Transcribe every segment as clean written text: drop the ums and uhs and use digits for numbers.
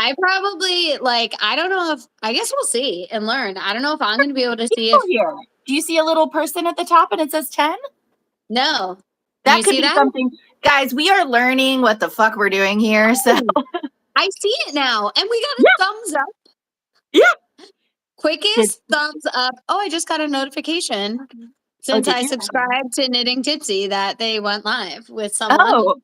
I probably I don't know if I guess we'll see and learn. I don't know if I'm going to be able to see if here. Do you see a little person at the top and it says 10? No. That could be something. Guys, we are learning what the fuck we're doing here. So I see it now. And we got a thumbs up. Yeah. Quickest thumbs up. Oh, I just got a notification since I subscribed to Knitting Tipsy that they went live with someone. Oh,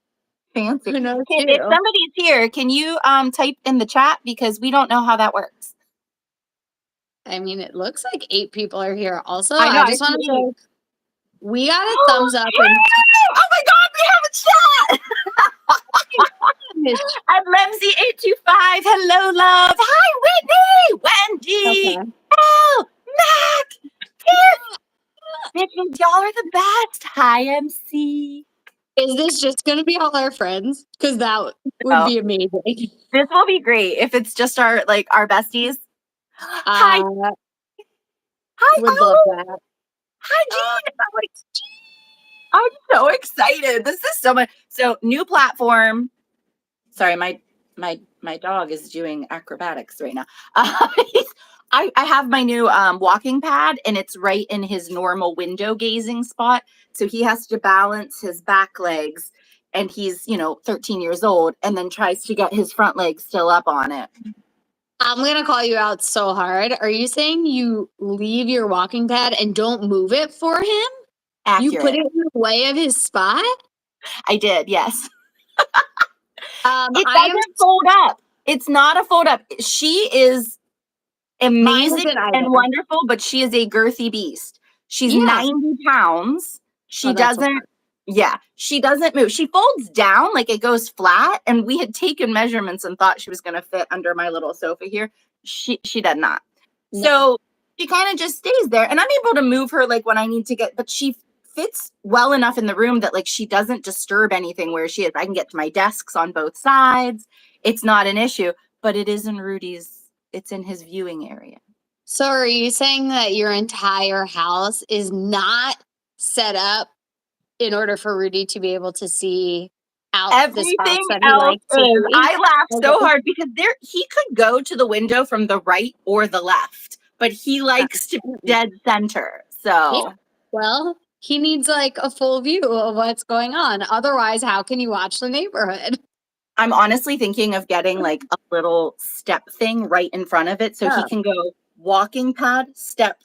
fancy. Who knows If somebody's here, can you type in the chat because we don't know how that works. I mean, it looks like 8 people are here. Also, I know, I just want to say we got a thumbs up. And oh my God, we have a chat. I'm Lemsy825. Hello, love. Hi, Whitney, Wendy. Okay. Oh, Mac. Bitches, y'all are the best. Hi, MC. Is this just going to be all our friends? Because that would be amazing. This will be great if it's just our besties. Hi. Hi. Would love that. Hi, Jean. I'm so excited. This is so much. So new platform. Sorry, my dog is doing acrobatics right now. I have my new walking pad and it's right in his normal window gazing spot. So he has to balance his back legs and he's, 13 years old and then tries to get his front legs still up on it. I'm going to call you out so hard. Are you saying you leave your walking pad and don't move it for him? Accurate. You put it in the way of his spot? I did, yes. It doesn't fold up. It's not a fold up. She is amazing and wonderful, but she is a girthy beast. She's 90 pounds. She doesn't move. She folds down, like it goes flat. And we had taken measurements and thought she was going to fit under my little sofa here. She does not. No. So she kind of just stays there and I'm able to move her like when I need to but she fits well enough in the room that like she doesn't disturb anything where she is. I can get to my desks on both sides. It's not an issue, but it is in Rudy's. It's in his viewing area. So are you saying that your entire house is not set up in order for Rudy to be able to see out everything the spots that he else likes to see? I laughed so hard because he could go to the window from the right or the left, but he likes to be dead center. So well, he needs like a full view of what's going on. Otherwise, how can you watch the neighborhood? I'm honestly thinking of getting like a little step thing right in front of it so he can go walking pad, step,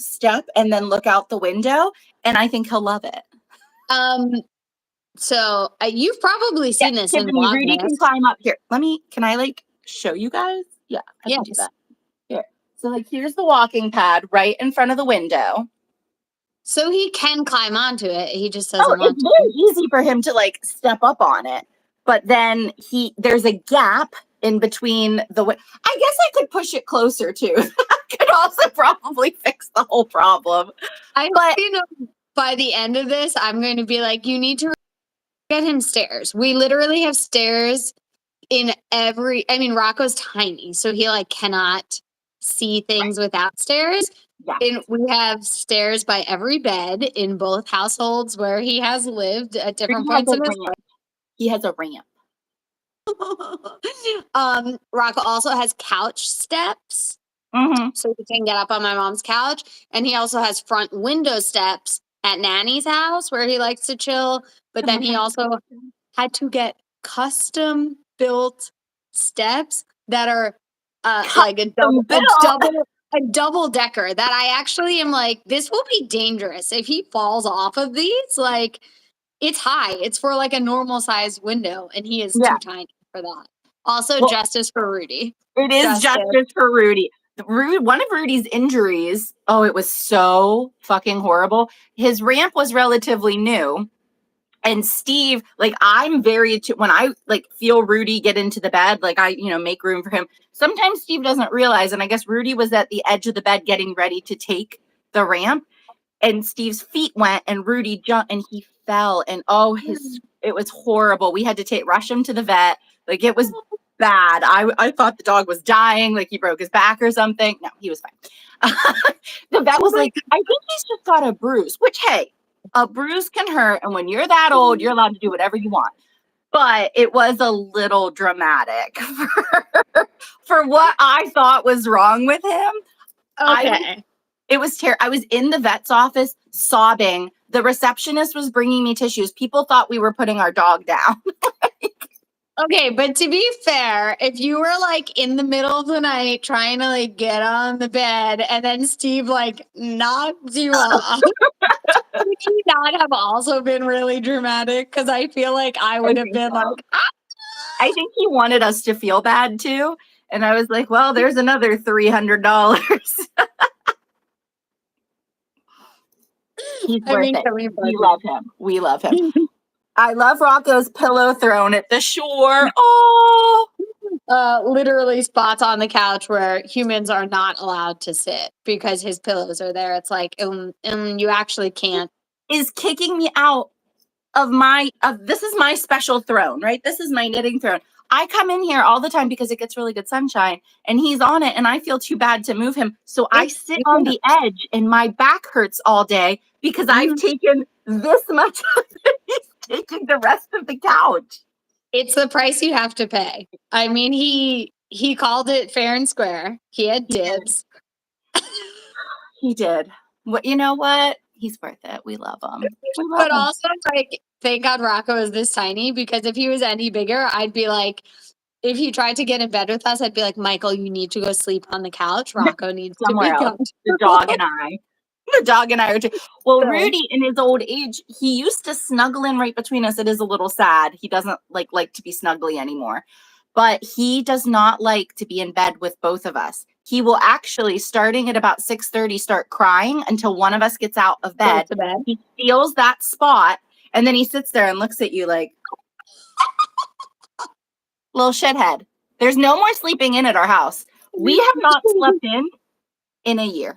and then look out the window. And I think he'll love it. So you've probably seen this in Vlogmas. Rudy can climb up here. Can I like show you guys? Yeah, I can do that. Here. So like here's the walking pad right in front of the window. So he can climb onto it. He just doesn't want to. It's very easy for him to like step up on it. But then there's a gap in between I guess I could push it closer too. That could also probably fix the whole problem. By the end of this, I'm going to be like, you need to get him stairs. We literally have stairs in Rocco's tiny, so he like cannot see things without stairs. Yeah. And we have stairs by every bed in both households where he has lived at different points in his life. He has a ramp. Rocco also has couch steps, so he can get up on my mom's couch, and he also has front window steps at Nanny's house where he likes to chill. But then he also had to get custom built steps that are like a double decker that I actually am like, this will be dangerous if he falls off of these. Like, it's high. It's for like a normal sized window, and he is too tiny for that. Also, justice for Rudy. It is justice for Rudy. One of Rudy's injuries, it was so fucking horrible. His ramp was relatively new. And Steve, like, I'm when I like feel Rudy get into the bed, like I, make room for him. Sometimes Steve doesn't realize. And I guess Rudy was at the edge of the bed getting ready to take the ramp. And Steve's feet went and Rudy jumped and he fell. And it was horrible. We had to rush him to the vet. Like, it was bad. I thought the dog was dying, like he broke his back or something. No, he was fine. The vet was like, I think he's just got a bruise, which, hey, a bruise can hurt. And when you're that old, you're allowed to do whatever you want. But it was a little dramatic for what I thought was wrong with him. Okay. It was terrible. I was in the vet's office sobbing. The receptionist was bringing me tissues. People thought we were putting our dog down. Okay, but to be fair, if you were like in the middle of the night trying to like get on the bed and then Steve like knocked you off, would he not have also been really dramatic? Because I feel like I would have been like, I think he wanted us to feel bad too. And I was like, well, there's another $300. He's worth it. We love him. We love him. I love Rocco's pillow thrown at the shore. Oh, literally spots on the couch where humans are not allowed to sit because his pillows are there. It's like, you actually can't. is kicking me out of this is my special throne, right? This is my knitting throne. I come in here all the time because it gets really good sunshine and he's on it and I feel too bad to move him. So I sit on the edge and my back hurts all day because I've taken this much of it. He's taking the rest of the couch. It's the price you have to pay. I mean, he called it fair and square. He had dibs. He did. What, you know what? He's worth it. We love him. But also, like, thank God Rocco is this tiny because if he was any bigger, I'd be like, if he tried to get in bed with us, I'd be like, Michael, you need to go sleep on the couch. Rocco needs to be gone. The dog and I. The dog and I are too. Well, Rudy, in his old age, he used to snuggle in right between us. It is a little sad. He doesn't like to be snuggly anymore. But he does not like to be in bed with both of us. He will actually, starting at about 6:30, start crying until one of us gets out of bed. He feels that spot, and then he sits there and looks at you like, little shithead. There's no more sleeping in at our house. We have not slept in a year.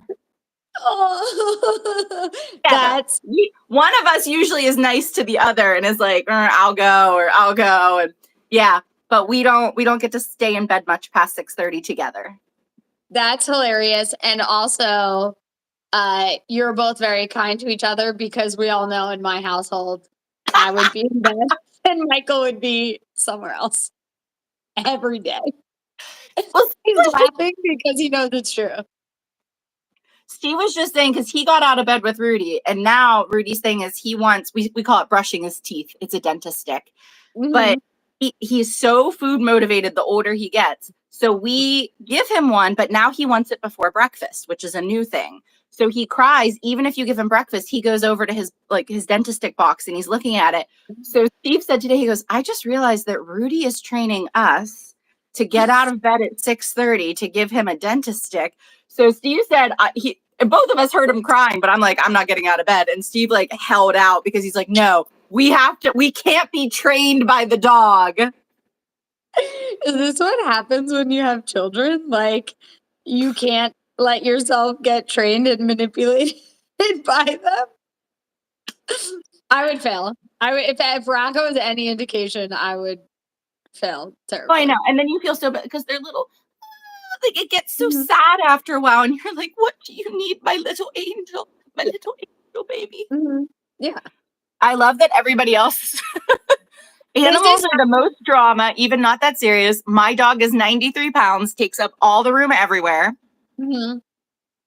Oh, that's one of us usually is nice to the other and is like, I'll go. And yeah, but we don't get to stay in bed much past 6:30 together. That's hilarious. And also, you're both very kind to each other because we all know in my household, I would be in bed and Michael would be somewhere else every day. Well, he's laughing because he knows it's true. Steve was just saying, because he got out of bed with Rudy, and now Rudy's thing is he wants, we call it brushing his teeth. It's a dentist stick. But he's so food motivated the older he gets. So we give him one, but now he wants it before breakfast, which is a new thing. So he cries, even if you give him breakfast, he goes over to his dentist stick box and he's looking at it. So Steve said today, he goes, I just realized that Rudy is training us to get out of bed at 6:30 to give him a dentist stick. So Steve said, and both of us heard him crying, but I'm like, I'm not getting out of bed. And Steve held out because he's like, no, we can't be trained by the dog. Is this what happens when you have children? Like, you can't let yourself get trained and manipulated by them? I would fail. If Rocco is any indication, I would fail terribly. Oh, I know. And then you feel so bad because they're little. It gets so sad after a while, and you're like, what do you need, my little angel baby? Yeah. I love that everybody else animals are the most drama, even not that serious. My dog is 93 pounds, takes up all the room everywhere.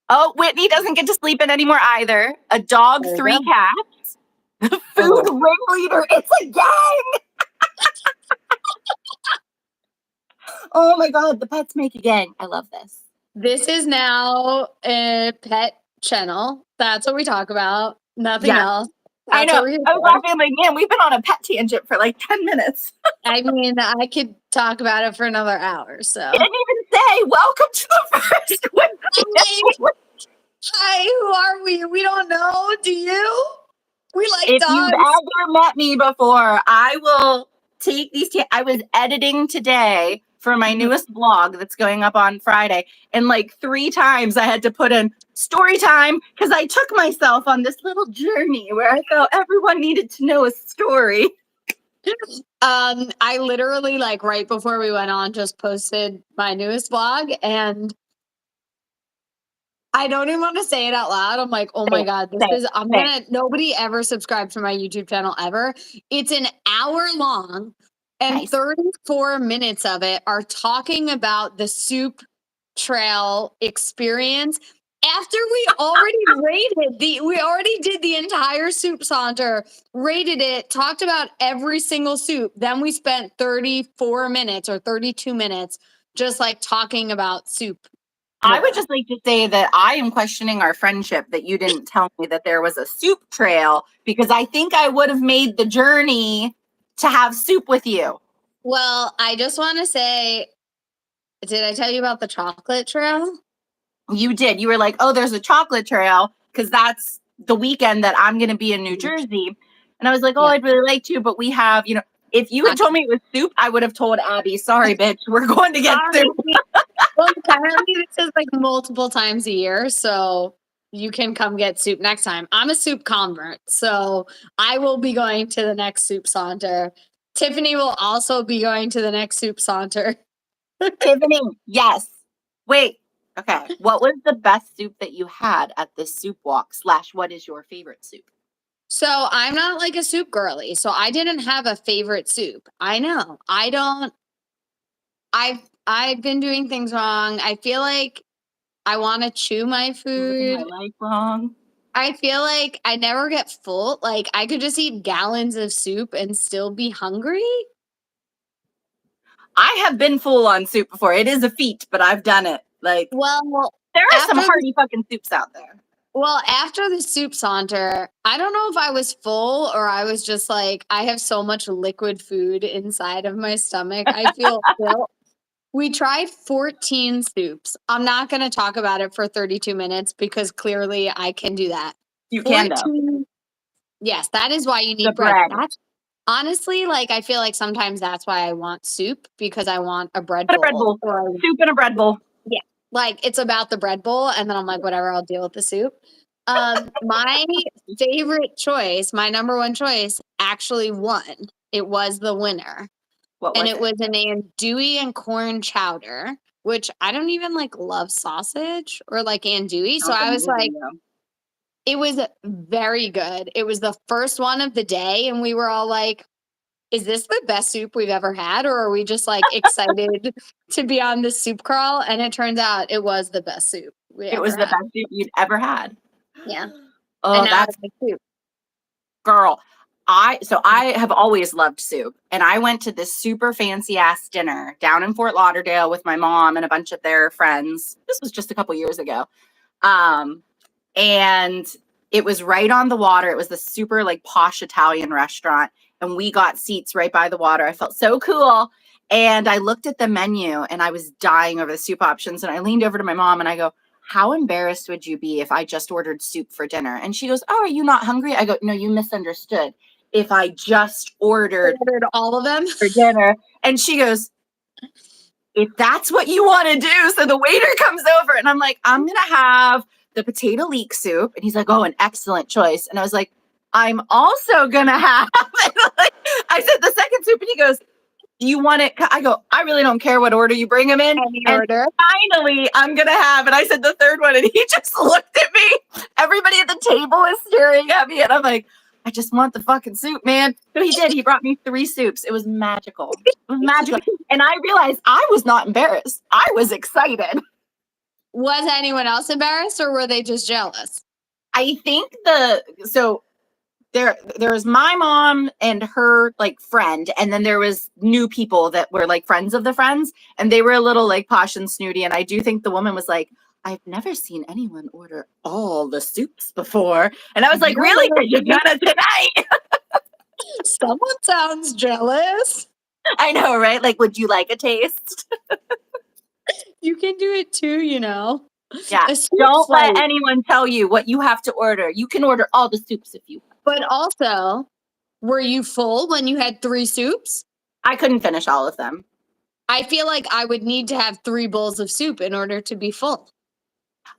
Oh, Whitney doesn't get to sleep in anymore either. A dog, 3 cats. The food ringleader. It's a gang. Oh my God, the pets make a gang. I love this. This is now a pet channel. That's what we talk about. Nothing else. I know. I was laughing like, man, we've been on a pet tangent for like 10 minutes. I mean, I could talk about it for another hour. So I didn't even say welcome to the first one. Hi, who are we? We don't know. Do you? We like if dogs. You've ever met me before, I will take these. I was editing today for my newest blog that's going up on Friday. And like 3 times I had to put in story time because I took myself on this little journey where I felt everyone needed to know a story. I literally right before we went on just posted my newest blog and I don't even want to say it out loud. I'm like, oh my God, nobody ever subscribed to my YouTube channel ever. It's an hour long And Nice. 34 minutes of it are talking about the soup trail experience after we already did the entire soup saunter, rated it, talked about every single soup. Then we spent 34 minutes or 32 minutes just like talking about soup. I would just like to say that I am questioning our friendship that you didn't tell me that there was a soup trail, because I think I would have made the journey to have soup with you. Well, I just want to say, did I tell you about the chocolate trail? You did. You were like, oh, there's a chocolate trail because that's the weekend that I'm going to be in New Jersey. And I was like, oh, Yeah. I'd really like to, but we have, if you had told me it was soup, I would have told Abby, sorry, bitch, we're going to get soup. Well, apparently this is like multiple times a year, so you can come get soup next time. I'm a soup convert, so I will be going to the next soup saunter. Tiffany will also be going to the next soup saunter. Tiffany, yes. Wait. Okay. What was the best soup that you had at this soup walk / what is your favorite soup? So I'm not like a soup girly, so I didn't have a favorite soup. I know. I don't. I've been doing things wrong. I feel like I want to chew my Living my food. life long. I feel like I never get full. Like I could just eat gallons of soup and still be hungry. I have been full on soup before. It is a feat, but I've done it. Like, Well, there are some after hearty fucking soups out there. after the soup saunter, I don't know if I was full or I was just like I have so much liquid food inside of my stomach. I feel ill. We tried 14 soups. I'm not going to talk about it for 32 minutes because clearly I can do that. You can though. Yes, that is why you The need bread. bread. That's honestly, like, I feel like sometimes that's why I want soup because I want a bread And a bowl. bread bowl. Soup and a bread bowl. Yeah, like it's about the bread bowl, and then I'm like, whatever, I'll deal with the soup. My favorite choice, my number one choice, actually won. It was the winner, What and was it it? was an andouille and corn chowder, which I don't even like love sausage or like andouille. So I was like, it was very good. It was the first one of the day, and we were all like, is this the best soup we've ever had? Or are we just like excited to be on the soup crawl? And it turns out it was the best soup we It ever was the had. best soup you'd ever had. Yeah. Oh, And now that's I like soup. girl. I have always loved soup, and I went to this super fancy ass dinner down in Fort Lauderdale with my mom and a bunch of their friends. This was just a couple years ago. And it was right on the water. It was the super like posh Italian restaurant, and we got seats right by the water. I felt so cool. And I looked at the menu and I was dying over the soup options. And I leaned over to my mom and I go, how embarrassed would you be if I just ordered soup for dinner? And she goes, oh, are you not hungry? I go, no, you misunderstood. If I just ordered all of them for dinner. And she goes, if that's what you want to do. So the waiter comes over and I'm like, I'm going to have the potato leek soup. And he's like, oh, an excellent choice. And I was like, I'm also going to have, I said the second soup, and he goes, do you want it? I go, I really don't care what order you bring them in. And finally, I'm going to have, and I said the third one, and he just looked at me. Everybody at the table is staring at me. And I'm like, I just want the fucking soup, man. So he did. He brought me 3 soups. It was magical. It was magical. And I realized I was not embarrassed. I was excited. Was anyone else embarrassed or were they just jealous? I think there was my mom and her like friend, and then there was new people that were like friends of the friends, and they were a little like posh and snooty. And I do think the woman was like, I've never seen anyone order all the soups before. And I was like, really? You're gonna tonight? Someone sounds jealous. I know, right? Like, would you like a taste? You can do it too, you know. Yeah. Don't let anyone tell you what you have to order. You can order all the soups if you want. But also, were you full when you had 3 soups? I couldn't finish all of them. I feel like I would need to have 3 bowls of soup in order to be full.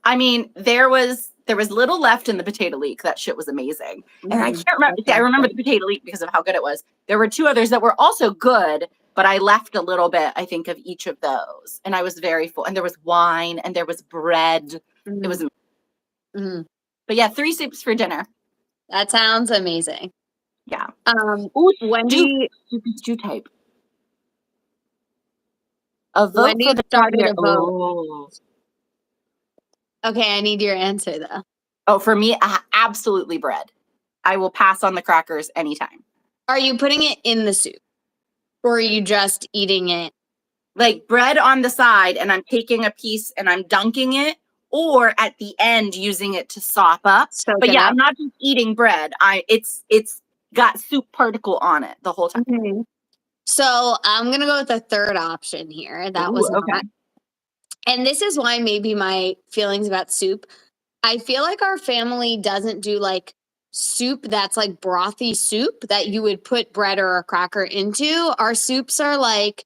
I mean, there was little left in the potato leek. That shit was amazing. And I can't remember. See, I remember the potato leek because of how good it was. There were 2 others that were also good, but I left a little bit, I think, of each of those. And I was very full. And there was wine and there was bread. It was amazing. But yeah, 3 soups for dinner. That sounds amazing. Yeah. Wendy, stew type. A vote Wendy for the started primary. a vote. Oh. Okay, I need your answer though. Oh, for me, absolutely bread. I will pass on the crackers anytime. Are you putting it in the soup? Or are you just eating it? Like bread on the side, and I'm taking a piece and I'm dunking it, or at the end using it to sop up. Soak But it yeah, up? I'm not just eating bread. It's got soup particle on it the whole time. Mm-hmm. So I'm gonna go with the third option here. That was Ooh, okay. not. And this is why maybe my feelings about soup. I feel like our family doesn't do like soup that's like brothy soup that you would put bread or a cracker into. Our soups are like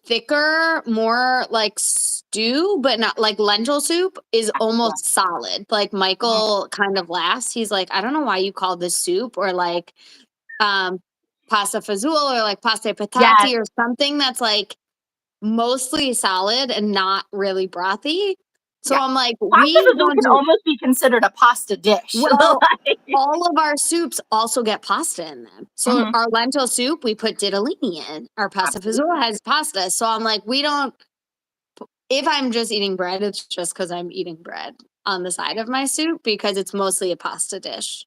thicker, more like stew, but not like lentil soup is Yeah. almost solid. Like Michael kind of laughs. He's like, I don't know why you call this soup or like um pasta fazool or like pasta Yes. patati or something that's like mostly solid and not really brothy. So Yeah. I'm like, Pasta we fazool don't can do almost be considered a pasta dish. well. Like, All of our soups also get pasta in them. So mhm, our lentil soup, we put ditalini in. Our pasta absolutely. fazool has pasta. So I'm like, we don't. If I'm just eating bread, it's just because I'm eating bread on the side of my soup because it's mostly a pasta dish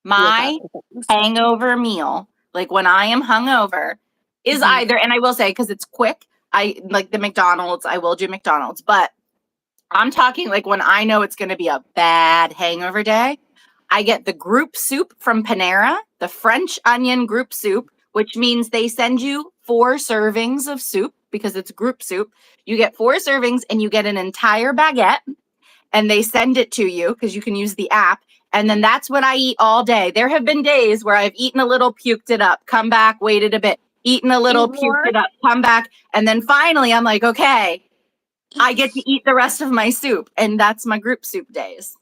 with other My things. hangover meal, like when I am hungover, is Mhm. either, and I will say, because it's quick, I like the McDonald's, I will do McDonald's, but I'm talking like when I know it's going to be a bad hangover day, I get the group soup from Panera, the French onion group soup, which means they send you 4 servings of soup because it's group soup. You get 4 servings and you get an entire baguette, and they send it to you because you can use the app. And then that's what I eat all day. There have been days where I've eaten a little, puked it up, come back, waited a bit, eaten a little, Eat puked more. it up, come back. And then finally I'm like, okay, I get to eat the rest of my soup. And that's my group soup days.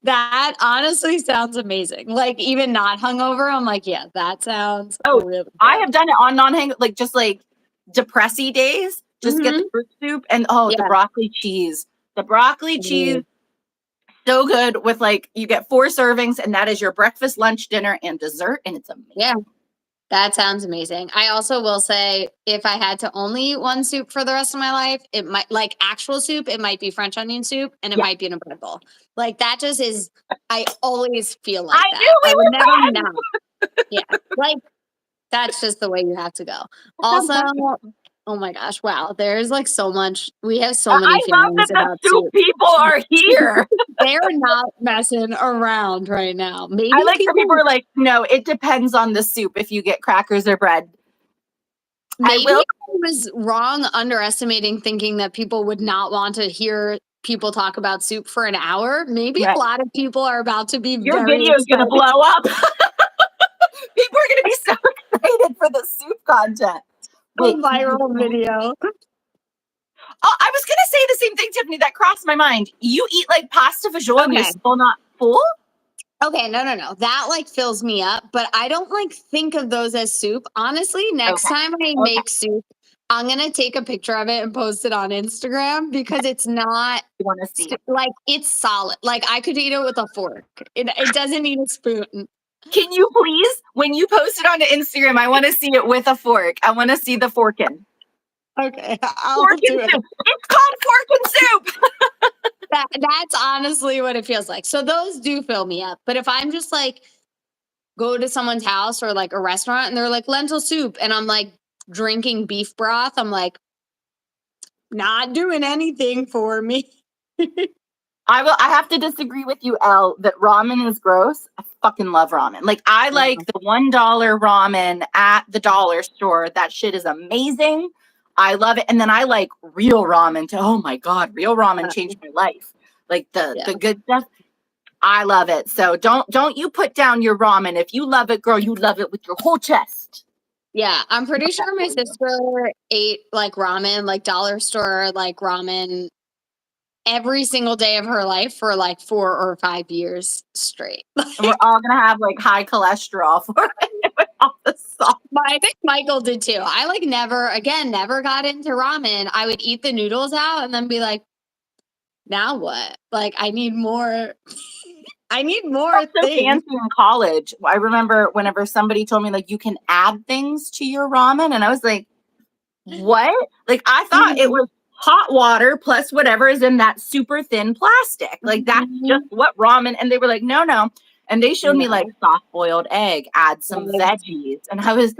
That honestly sounds amazing. Like even not hungover, I'm like, yeah, that sounds Oh, really I good. have done it on non-hang, like just like depressy days. Just get the Mhm. fruit soup and oh, the Yeah. broccoli cheese. The broccoli cheese, Mhm. so good with like you get 4 servings, and that is your breakfast, lunch, dinner, and dessert, and it's amazing. Yeah. That sounds amazing. I also will say if I had to only eat one soup for the rest of my life, it might like actual soup, it might be French onion soup and it Yeah, might be in a bread bowl. Like that just is I always feel I like that. knew I we would were never friends. not. Yeah. Like that's just the way you have to go. That sounds Also, perfect. oh my gosh, wow, there's like so much. We have so I many love that feelings the about soup soup. people are here. They're not messing around right now. I Maybe like for people people who are like, no, it depends on the soup if you get crackers or bread. I maybe will. I was wrong underestimating thinking that people would not want to hear people talk about soup for an hour. Maybe a Right. lot of people are about to be Your very video is going to excited. blow up. People are going to be so excited for the soup content. A Wait. viral video. Oh, I was going to say the same thing, Tiffany. That crossed my mind. You eat like pasta fagioli and you're Okay. still not full? Okay, no. That like fills me up, but I don't like think of those as soup. Honestly, next Okay. time I Okay. make soup, I'm going to take a picture of it and post it on Instagram because it's not You want to see? like it's solid. Like I could eat it with a fork. It doesn't need a spoon. Can you please, when you post it onto Instagram, I want to see it with a fork. I want to see the forkin'. Okay, I'll Forkin' do it. soup. It's called forkin' soup. That's honestly what it feels like. So those do fill me up. But if I'm just like go to someone's house or like a restaurant and they're like lentil soup and I'm like drinking beef broth, I'm like not doing anything for me. I have to disagree with you, Elle, that ramen is gross. I fucking love ramen. Like I like the $1 ramen at the dollar store. That shit is amazing. I love it. And then I like real ramen too. Oh my God, real ramen changed my life. Like Yeah. the good stuff. I love it. So don't you put down your ramen. If you love it, girl, you love it with your whole chest. Yeah, I'm pretty sure my sister ate like ramen, like dollar store like ramen every single day of her life for like 4 or 5 years straight. And we're all gonna have like high cholesterol for it with all the salt. I think Michael did too. I like never got into ramen. I would eat the noodles out and then be like, now what? Like I need more. I need more So things. fancy in college. I remember whenever somebody told me like you can add things to your ramen, and I was like, what? Like, I thought it was hot water plus whatever is in that super thin plastic. Like, that's just what ramen. And they were like, no, no. And they showed me like soft boiled egg, add some veggies. And I was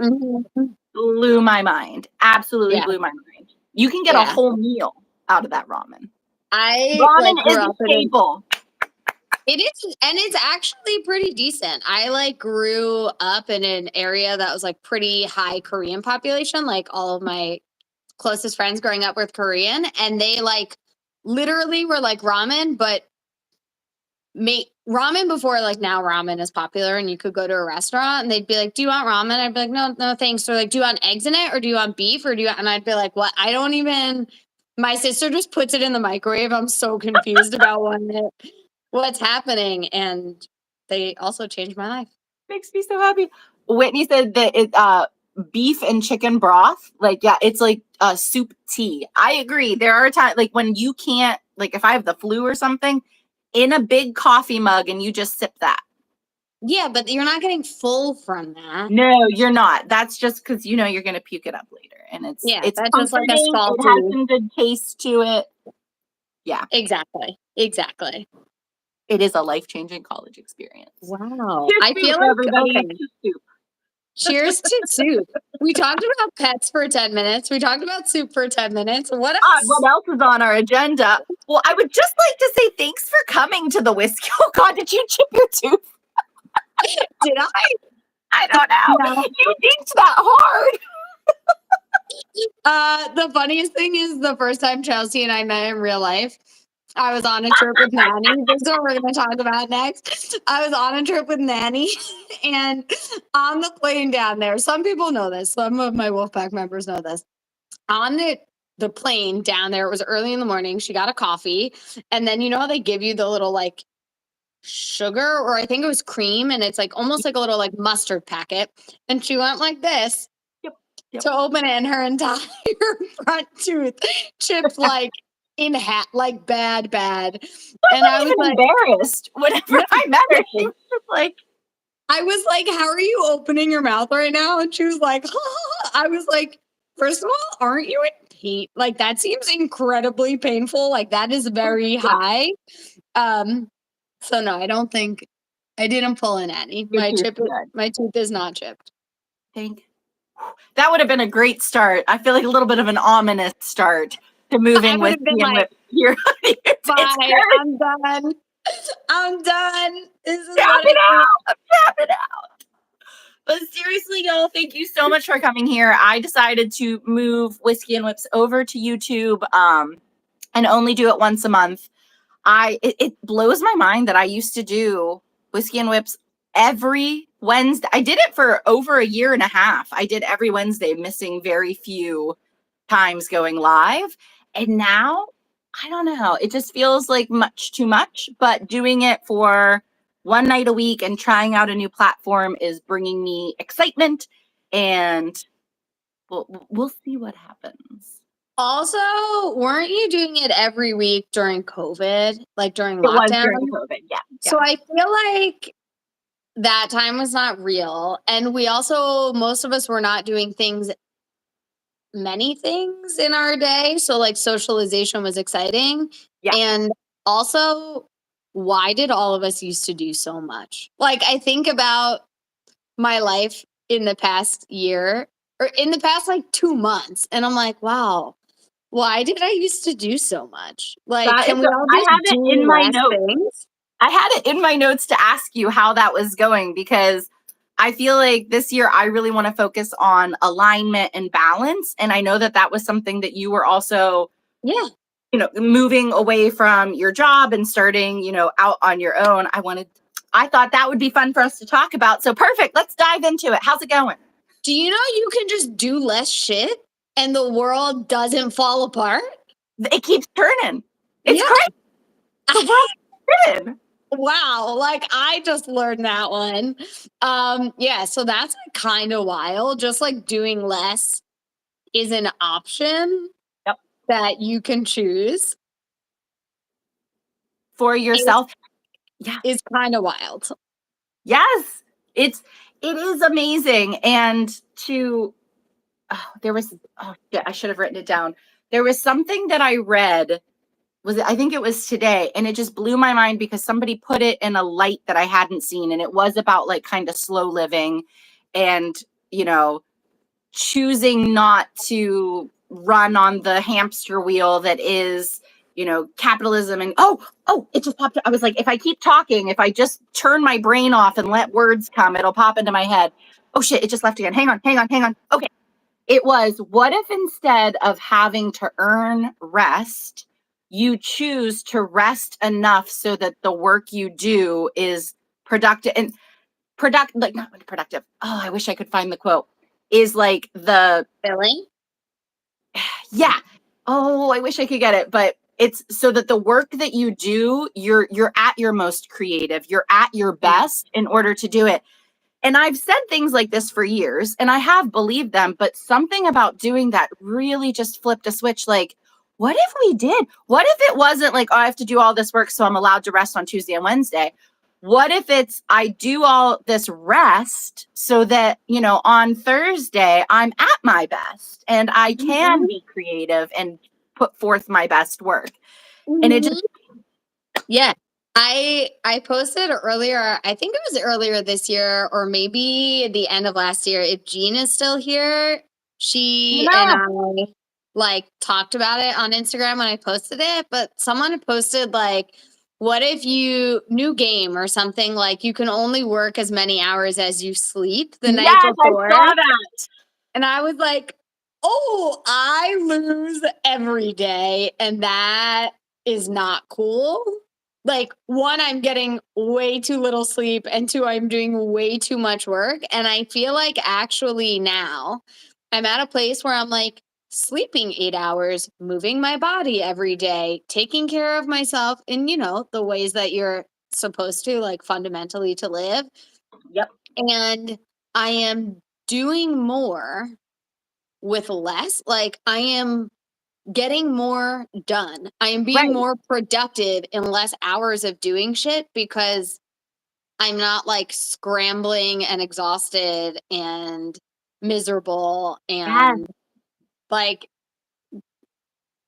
blew my mind. Absolutely blew my mind. You can get a whole meal out of that ramen. Ramen is a staple. It is, and it's actually pretty decent. I like grew up in an area that was like pretty high Korean population. Like all of my closest friends growing up were Korean, and they like literally were like ramen, but ramen before like now ramen is popular and you could go to a restaurant and they'd be like, do you want ramen? I'd be like, no, no, thanks. They're like, do you want eggs in it or do you want beef or do you want, and I'd be like, what? I don't even, my sister just puts it in the microwave. I'm so confused about what's happening. And they also changed my life. Makes me so happy. Whitney said that it beef and chicken broth, like, yeah, it's like soup tea. I agree. There are times like when you can't, like if I have the flu or something, in a big coffee mug and you just sip that. Yeah, but you're not getting full from that. No, you're not. That's just because you know you're gonna puke it up later. And it's that's just like a salty. It has some good taste to it. Yeah. Exactly. It is a life-changing college experience. Wow. Cheers I feel like everybody to soup. Cheers to soup. We talked about pets for 10 minutes. We talked about soup for 10 minutes. What else? What else is on our agenda? Well, I would just like to say thanks for coming to the whiskey. Oh God, did you chip your tooth? Did I? I don't know. No. You dinked that hard. The funniest thing is the first time Chelsea and I met in real life, I was on a trip with Nanny. This is what we're going to talk about next. I was on a trip with Nanny, and on the plane down there, some people know this. Some of my Wolfpack members know this. On the plane down there, it was early in the morning. She got a coffee, and then you know how they give you the little like sugar, or I think it was cream, and it's like almost like a little like mustard packet. And she went like this to open it, and her entire front tooth chipped like in hat, like bad. And I was like, embarrassed whenever I met her. She was just like, I was like, how are you opening your mouth right now? And she was like, I was like, first of all, aren't you in pain? Like that seems incredibly painful. Like that is very high. So no, I don't think I didn't pull an Annie. My tooth is not chipped. That would have been a great start. I feel like a little bit of an ominous start to moving with here. Bye, I'm done. This is Tap it out. But seriously, y'all, thank you so much for coming here. I decided to move Whiskey and Whips over to YouTube and only do it once a month. It blows my mind that I used to do Whiskey and Whips every Wednesday. I did it for over a year and a half. I did every Wednesday, missing very few times going live. And now, I don't know, it just feels like much too much, but doing it for one night a week and trying out a new platform is bringing me excitement, and we'll see what happens. Also, weren't you doing it every week during COVID, like during lockdown? Was during COVID, yeah. So I feel like that time was not real. And we also, most of us were not doing many things in our day. So like socialization was exciting. Yeah. And also, why did all of us used to do so much? Like I think about my life in the past year or in the past like 2 months. And I'm like, wow, why did I used to do so much? Like, can we all just do in my notes? I had it in my notes to ask you how that was going, because I feel like this year I really want to focus on alignment and balance. And I know that was something that you were also, moving away from your job and starting, out on your own. I thought that would be fun for us to talk about. So perfect. Let's dive into it. How's it going? Do you know you can just do less shit and the world doesn't fall apart? It keeps turning. It's crazy. The world's spinning. Wow, like I just learned that one. So that's like kind of wild. Just like doing less is an option that you can choose for yourself. Is kind of wild. Yes, it is amazing. And Yeah, I should have written it down. There was something that I read, I think it was today, and it just blew my mind because somebody put it in a light that I hadn't seen, and it was about like kind of slow living and, you know, choosing not to run on the hamster wheel that is, you know, capitalism. And it just popped up. I was like, if I keep talking, if I just turn my brain off and let words come, it'll pop into my head. Oh shit, it just left again. Hang on. Okay. It was, what if instead of having to earn rest, you choose to rest enough so that the work you do is productive and like not productive. Oh, I wish I could find the quote. Is like the Billing? yeah. Oh, I wish I could get it, but it's so that the work that you do, you're at your most creative, you're at your best in order to do it. And I've said things like this for years and I have believed them, but something about doing that really just flipped a switch. Like, what if we did? What if it wasn't like, oh, I have to do all this work so I'm allowed to rest on Tuesday and Wednesday? What if it's, I do all this rest so that, you know, on Thursday I'm at my best and I can be creative and put forth my best work. And it just, yeah. I posted earlier, I think it was earlier this year or maybe the end of last year. If Jean is still here, she and I like talked about it on Instagram when I posted it, but someone had posted like, what if you new game or something like you can only work as many hours as you sleep the night yes, I before? saw that. And I was like, oh, I lose every day. And that is not cool. Like, one, I'm getting way too little sleep. And two, I'm doing way too much work. And I feel like actually now I'm at a place where I'm like sleeping 8 hours, moving my body every day, taking care of myself in, you know, the ways that you're supposed to, like fundamentally to live. Yep. And I am doing more with less. Like I am getting more done. I am being Right. more productive in less hours of doing shit because I'm not like scrambling and exhausted and miserable Yes. and like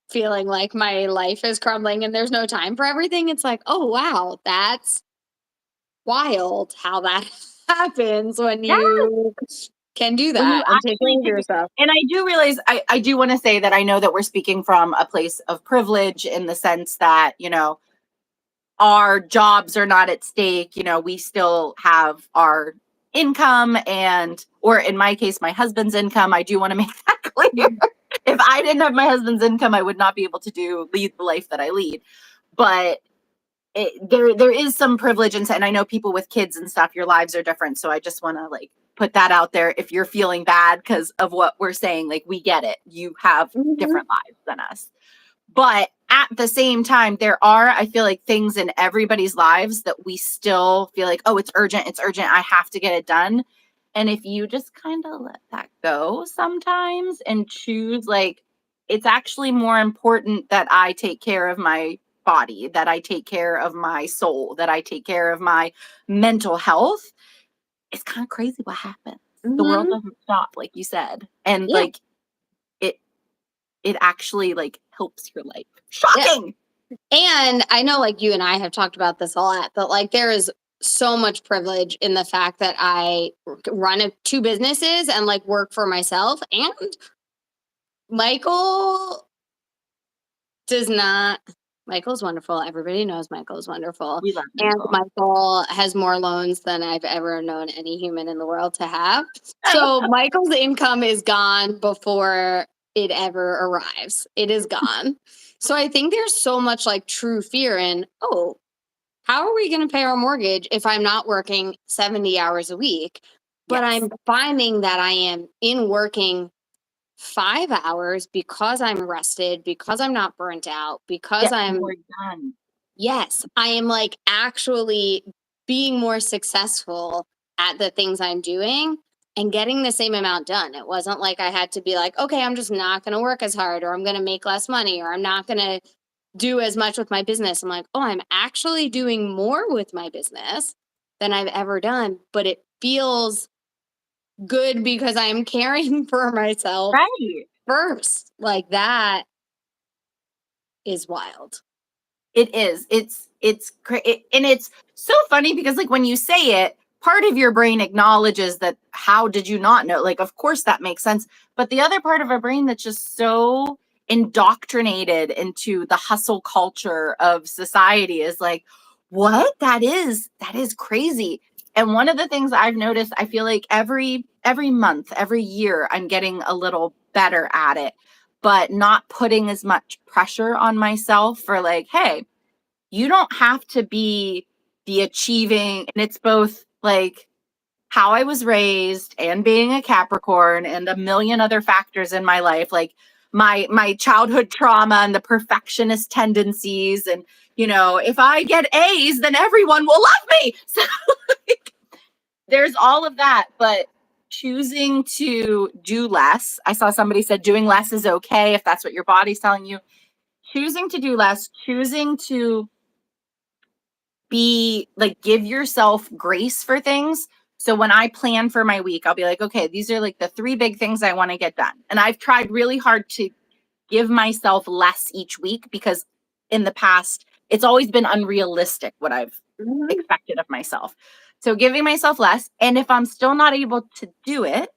feeling like my life is crumbling and there's no time for everything. It's like, oh wow, that's wild how that happens when Yes. you can do When you that and take care actually of yourself. and I do realize, I do want to say that I know that we're speaking from a place of privilege in the sense that, you know, our jobs are not at stake. You know, we still have our income and, or in my case, my husband's income. I do want to make that clear. If I didn't have my husband's income, I would not be able to lead the life that I lead. But there is some privilege and I know people with kids and stuff, your lives are different. So I just want to like put that out there. If you're feeling bad because of what we're saying, like we get it. You have different lives than us. But at the same time, there are, I feel like, things in everybody's lives that we still feel like, oh, it's urgent. I have to get it done. And if you just kind of let that go sometimes and choose, like, it's actually more important that I take care of my body, that I take care of my soul, that I take care of my mental health. It's kind of crazy what happens. The world doesn't stop, like you said. And like it actually like helps your life. Shocking. Yeah. And I know like you and I have talked about this a lot, but like there is so much privilege in the fact that I run two businesses and like work for myself. And Michael does not. Michael's wonderful. Everybody knows Michael's wonderful. We love And Michael. Michael has more loans than I've ever known any human in the world to have. So Michael's income is gone before it ever arrives. It is gone. So I think there's so much like true fear in, oh, how are we going to pay our mortgage if I'm not working 70 hours a week? But Yes. I'm finding that I am in working 5 hours because I'm rested, because I'm not burnt out, because I'm more done. yes, I am like actually being more successful at the things I'm doing and getting the same amount done. It wasn't like I had to be like, okay, I'm just not going to work as hard or I'm going to make less money or I'm not going to do as much with my business. I'm like, oh, I'm actually doing more with my business than I've ever done, but it feels good because I am caring for myself Right. first. Like that is wild. It is. And it's so funny because like when you say it, part of your brain acknowledges that how did you not know? Like, of course that makes sense. But the other part of our brain that's just so indoctrinated into the hustle culture of society is like, what? That is crazy. And one of the things I've noticed, I feel like every month, every year, I'm getting a little better at it, but not putting as much pressure on myself for like, hey, you don't have to be the achieving. And it's both like how I was raised and being a Capricorn and a million other factors in my life, like my childhood trauma and the perfectionist tendencies. And, you know, if I get A's, then everyone will love me. So like, there's all of that, but choosing to do less. I saw somebody said doing less is okay if that's what your body's telling you. Choosing to do less, choosing to be like, give yourself grace for things. So when I plan for my week, I'll be like, okay, these are like the 3 big things I want to get done. And I've tried really hard to give myself less each week because in the past, it's always been unrealistic what I've expected of myself. So giving myself less. And if I'm still not able to do it,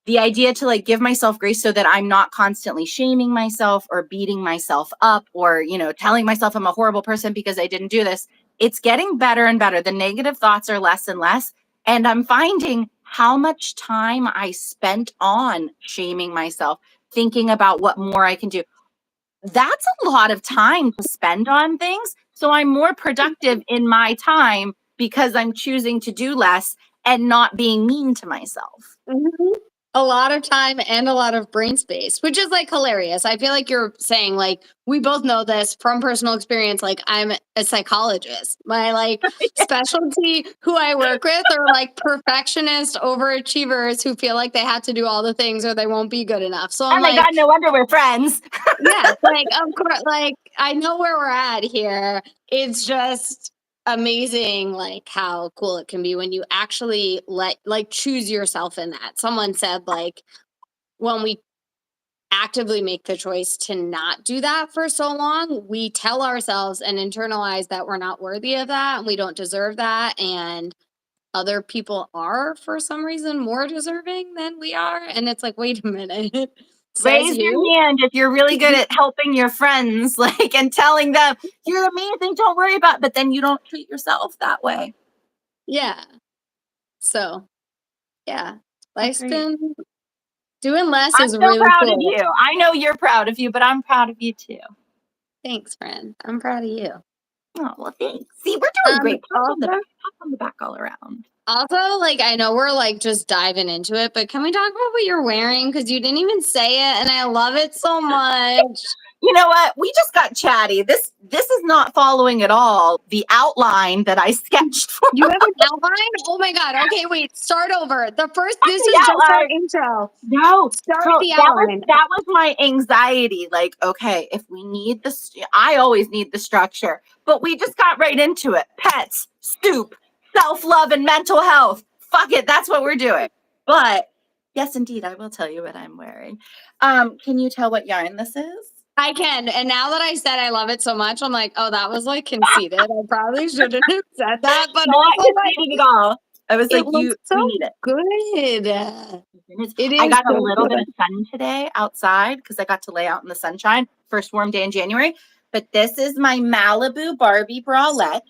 the idea to like give myself grace so that I'm not constantly shaming myself or beating myself up or, you know, telling myself I'm a horrible person because I didn't do this. It's getting better and better. The negative thoughts are less and less. And I'm finding how much time I spent on shaming myself, thinking about what more I can do. That's a lot of time to spend on things. So I'm more productive in my time because I'm choosing to do less and not being mean to myself. Mm-hmm. A lot of time and a lot of brain space, which is like hilarious. I feel like you're saying like we both know this from personal experience. Like I'm a psychologist. My like specialty who I work with are like perfectionist overachievers who feel like they have to do all the things or they won't be good enough. So Oh I'm my like, God, no wonder we're friends. yeah, like of course, like I know where we're at here. It's just amazing like how cool it can be when you actually like choose yourself in that. Someone said like when we actively make the choice to not do that for so long, we tell ourselves and internalize that we're not worthy of that and we don't deserve that and other people are for some reason more deserving than we are and it's like wait a minute. Says Raise who? your hand if you're really good at helping your friends, like, and telling them you're amazing, don't worry about it, but then you don't treat yourself that way. Yeah. So, yeah. That's Life's great. been doing less I'm is so really proud of cool. you. I know you're proud of you, but I'm proud of you too. Thanks, friend. I'm proud of you. Oh, well, thanks. See, we're doing great. Also, Pat on the back all around. also, like I know we're like just diving into it, but can we talk about what you're wearing? Because you didn't even say it, and I love it so much. You know what? We just got chatty. This is not following at all the outline that I sketched for You have an outline? Oh my god. Okay, wait. Start over. This the is just our outline. intro. No, Start girl, the outline. that was my anxiety. Like, okay, if we need this, I always need the structure, but we just got right into it. Pets, soup, self-love, and mental health. Fuck it, that's what we're doing. But yes, indeed, I will tell you what I'm wearing. Can you tell what yarn this is? I can. And now that I said I love it so much, I'm like, oh, that was like conceited. I probably shouldn't have said that, but Not also like conceited at all. I was it like, looks so we need it. good. It I is got a so little bit good. of sun today outside because I got to lay out in the sunshine. First warm day in January. But this is my Malibu Barbie bralette.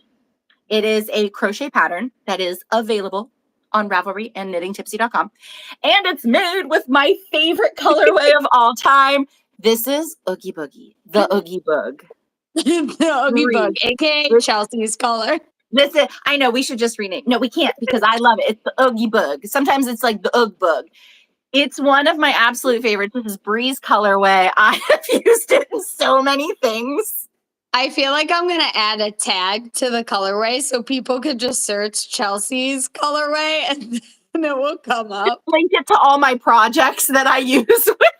It is a crochet pattern that is available on Ravelry and knittingtipsy.com. And it's made with my favorite colorway of all time. This is Oogie Boogie, the Oogie Bug. The Oogie Bug, aka Chelsea's color. This is, I know we should just rename. No, we can't because I love it. It's the Oogie Bug. Sometimes it's like the Oog Bug. It's one of my absolute favorites. This is Bree's colorway. I have used it in so many things. I feel like I'm gonna add a tag to the colorway so people could just search Chelsea's colorway and then it will come up. Link it to all my projects that I use with it.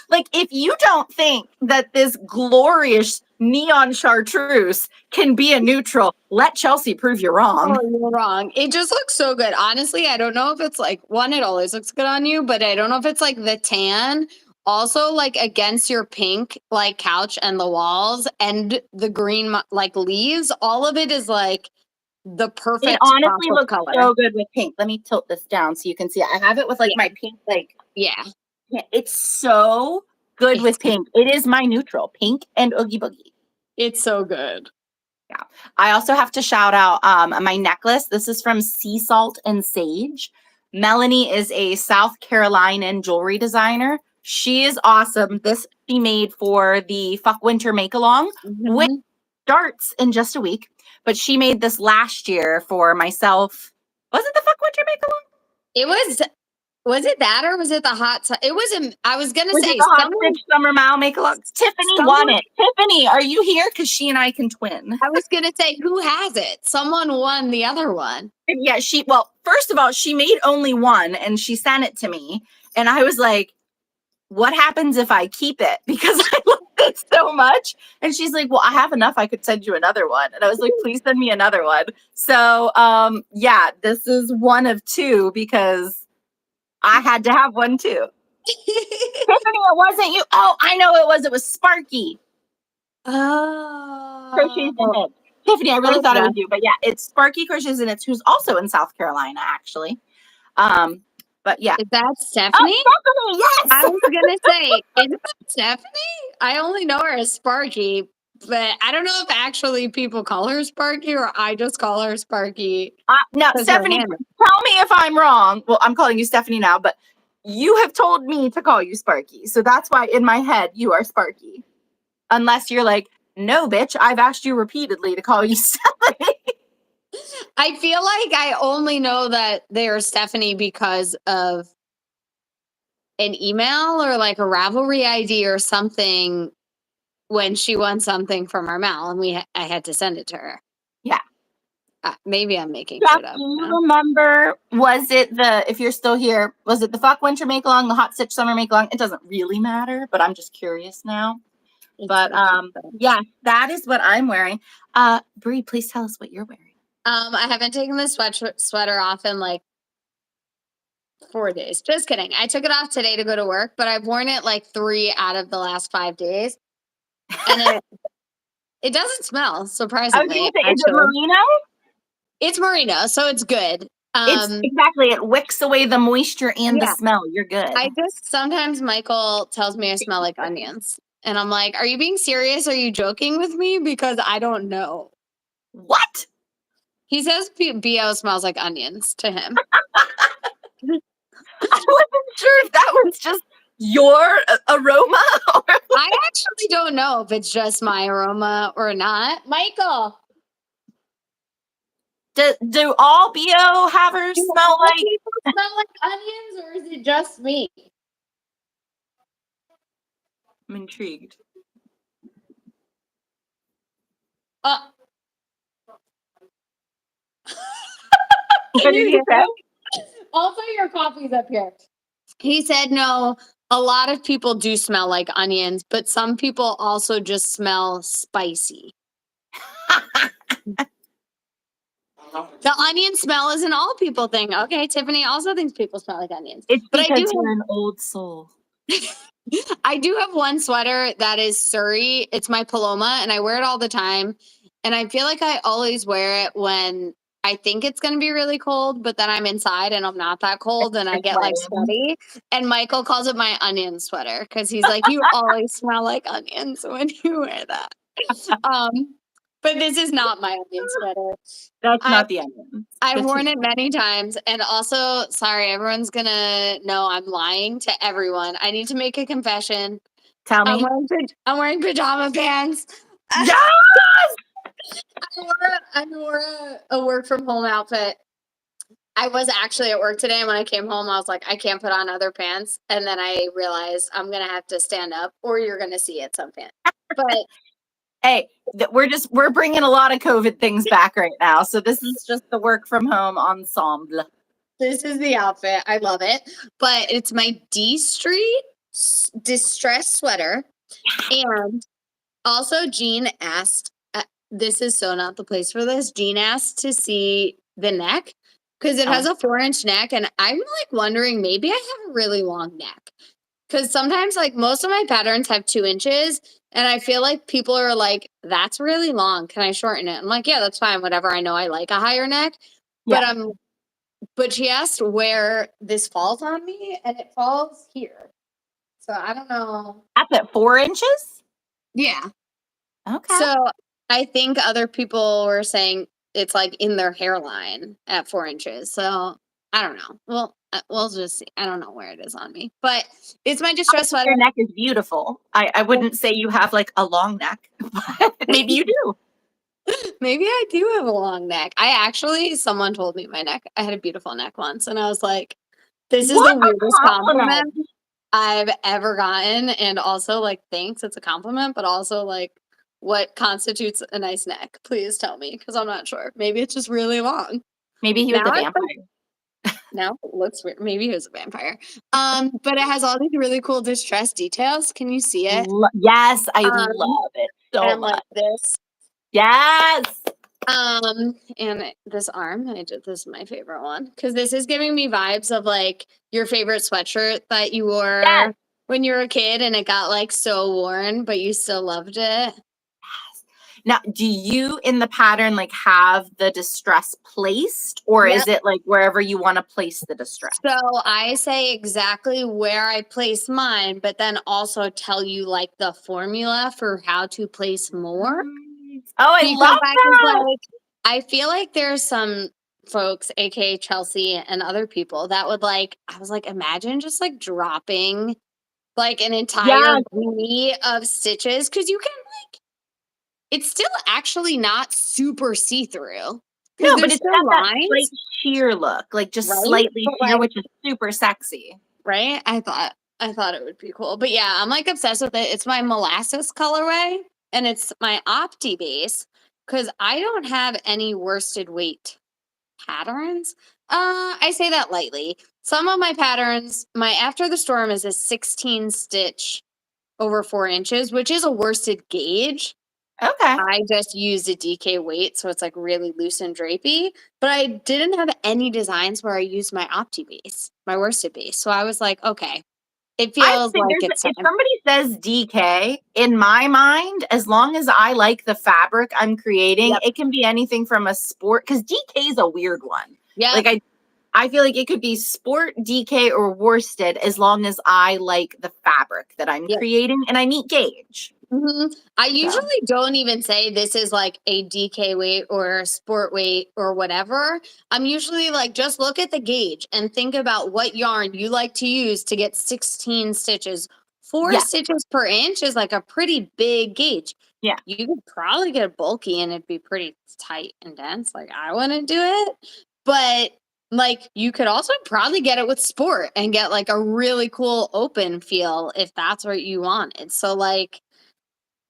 Like, if you don't think that this glorious neon chartreuse can be a neutral. Let Chelsea prove you wrong. Oh, you're wrong. It just looks so good. Honestly, I don't know if it's like one, it always looks good on you, but I don't know if it's like the tan. Also, like against your pink, like couch and the walls and the green, like leaves, all of it is like the perfect It honestly pop of looks color. so good with pink. Let me tilt this down so you can see. I have it with like my pink, like Yeah. it's so good with pink. It is my neutral, pink and Oogie Boogie. It's so good. Yeah. I also have to shout out my necklace. This is from Sea Salt and Sage. Melanie is a South Carolinian jewelry designer. She is awesome. This she made for the Fuck Winter Make Along, which starts in just a week. But she made this last year for myself. Was it the Fuck Winter Make Along? It was it that or was it the hot? It wasn't. I was gonna Was say it the Hot Stitch Summer Mile Make Along? Tiffany won it. Tiffany, are you here? Because she and I can twin. I was gonna say, who has it? Someone won the other one. Yeah, well, first of all, she made only one and she sent it to me. And I was like, what happens if I keep it? Because I love it so much. And she's like, well, I have enough. I could send you another one. And I was like, please send me another one. So, yeah, this is one of two because I had to have one too. Tiffany, it wasn't you. Oh, I know it was. It was Sparky. Crochets and Knits. Tiffany, I really thought it was you, but yeah, it's Sparky Crochets and Knits, who's also in South Carolina, actually. But yeah. Is that Stephanie? Oh, Stephanie, yes! I was gonna say, is that Stephanie? I only know her as Sparky, but I don't know if actually people call her Sparky or I just call her Sparky. Now, Stephanie, tell me if I'm wrong. Well, I'm calling you Stephanie now, but you have told me to call you Sparky. So that's why in my head you are Sparky. Unless you're like, no, bitch, I've asked you repeatedly to call you Stephanie. I feel like I only know that they're Stephanie because of an email or like a Ravelry ID or something when she won something from our mail and I had to send it to her. Yeah. Maybe I'm making shit up. Do you remember, was it if you're still here, was it the Fuck Winter Make Along, the Hot Stitch Summer Make Along? It doesn't really matter, but I'm just curious now. But yeah, that is what I'm wearing. Bree, please tell us what you're wearing. I haven't taken the sweater off in like 4 days. Just kidding. I took it off today to go to work, but I've worn it like 3 out of the last 5 days. And it doesn't smell, surprisingly. I was gonna say, is it merino? It's merino, so it's good. It wicks away the moisture and the smell. You're good. Sometimes Michael tells me I smell like onions. And I'm like, are you being serious? Are you joking with me? Because I don't know. What? He says BO smells like onions to him. I wasn't sure if that was just your aroma. I actually don't know if it's just my aroma or not. Michael. Do all BO havers smell like people smell like onions, or is it just me? I'm intrigued. Can you hear that? Also, your coffee's up here. He said no. A lot of people do smell like onions, but some people also just smell spicy. The onion smell is an all people thing. Okay, Tiffany also thinks people smell like onions. It's because you're an old soul. I do have one sweater that is Surrey. It's my Paloma, and I wear it all the time. And I feel like I always wear it when I think it's going to be really cold, but then I'm inside and I'm not that cold and I get like sweaty. And Michael calls it my onion sweater because he's like, you always smell like onions when you wear that. But this is not my onion sweater. That's not the onion. I've worn it many times. And also, sorry, everyone's going to know I'm lying to everyone. I need to make a confession. Tell me. I'm wearing pajama pants. Yes! I wore a work from home outfit. I was actually at work today, and when I came home, I was like, I can't put on other pants. And then I realized I'm going to have to stand up or you're going to see it some pants. But hey, we're bringing a lot of COVID things back right now. So this is just the work from home ensemble. This is the outfit. I love it. But it's my D Street distress sweater. And Also, Jean asked, this is so not the place for this. Jean asked to see the neck because it has a 4-inch neck. And I'm like wondering, maybe I have a really long neck. Because sometimes, like, most of my patterns have 2 inches. And I feel like people are like, that's really long. Can I shorten it? I'm like, yeah, that's fine. Whatever. I know I like a higher neck. But Yeah. but she asked where this falls on me, and it falls here. So I don't know. That's at 4 inches? Yeah. Okay. So I think other people were saying it's like in their hairline at 4 inches. So I don't know. Well, we'll just see. I don't know where it is on me, but it's my distress sweater. Your neck is beautiful. I wouldn't say you have like a long neck, but maybe you do. Maybe I do have a long neck. Someone told me I had a beautiful neck once, and I was like, this is What the a weirdest compliment. compliment I've ever gotten. And also, like, thanks, it's a compliment, but also, like, what constitutes a nice neck? Please tell me, because I'm not sure. Maybe it's just really long. Maybe he was Now a I vampire. now it looks weird. Maybe he was a vampire. But it has all these really cool distress details. Can you see it? Yes, I Um, love it so and like much. this. Yes. And this arm, this is my favorite one because this is giving me vibes of like your favorite sweatshirt that you Yes. wore when you were a kid and it got like so worn, but you still loved it. Now, do you in the pattern like have the distress placed, or Yep. is it like wherever you want to place the distress? So I say exactly where I place mine, but then also tell you like the formula for how to place more. Oh, I Because love I was that. like, I feel like there's some folks, aka Chelsea and other people, that would like, I was like, imagine just like dropping like an entire Yes. glee of stitches. Cause you can like, it's still actually not super see-through. Because No, but there's it's still got that slight lines, sheer look, like just right? slightly But sheer, like, which is super sexy. right? I thought it would be cool. But yeah, I'm like obsessed with it. It's my molasses colorway and it's my Opti base because I don't have any worsted weight patterns. I say that lightly. Some of my patterns, my After the Storm is a 16 stitch over 4 inches, which is a worsted gauge. Okay. I just used a DK weight, so it's like really loose and drapey. But I didn't have any designs where I used my Opti base, my worsted base. So I was like, okay, it I feels think like there's it's if time. somebody says DK, in my mind, as long as I like the fabric I'm creating, Yep. it can be anything from a sport, because DK is a weird one. Yeah. Like I feel like it could be sport, DK, or worsted as long as I like the fabric that I'm Yeah. creating and I meet gauge. I usually don't even say this is like a DK weight or a sport weight or whatever. I'm usually like, just look at the gauge and think about what yarn you like to use to get 16 stitches. 4 Yeah. stitches per inch is like a pretty big gauge. Yeah. You could probably get bulky and it'd be pretty tight and dense. Like, I wouldn't do it. But like, you could also probably get it with sport and get like a really cool open feel if that's what you wanted. So, like,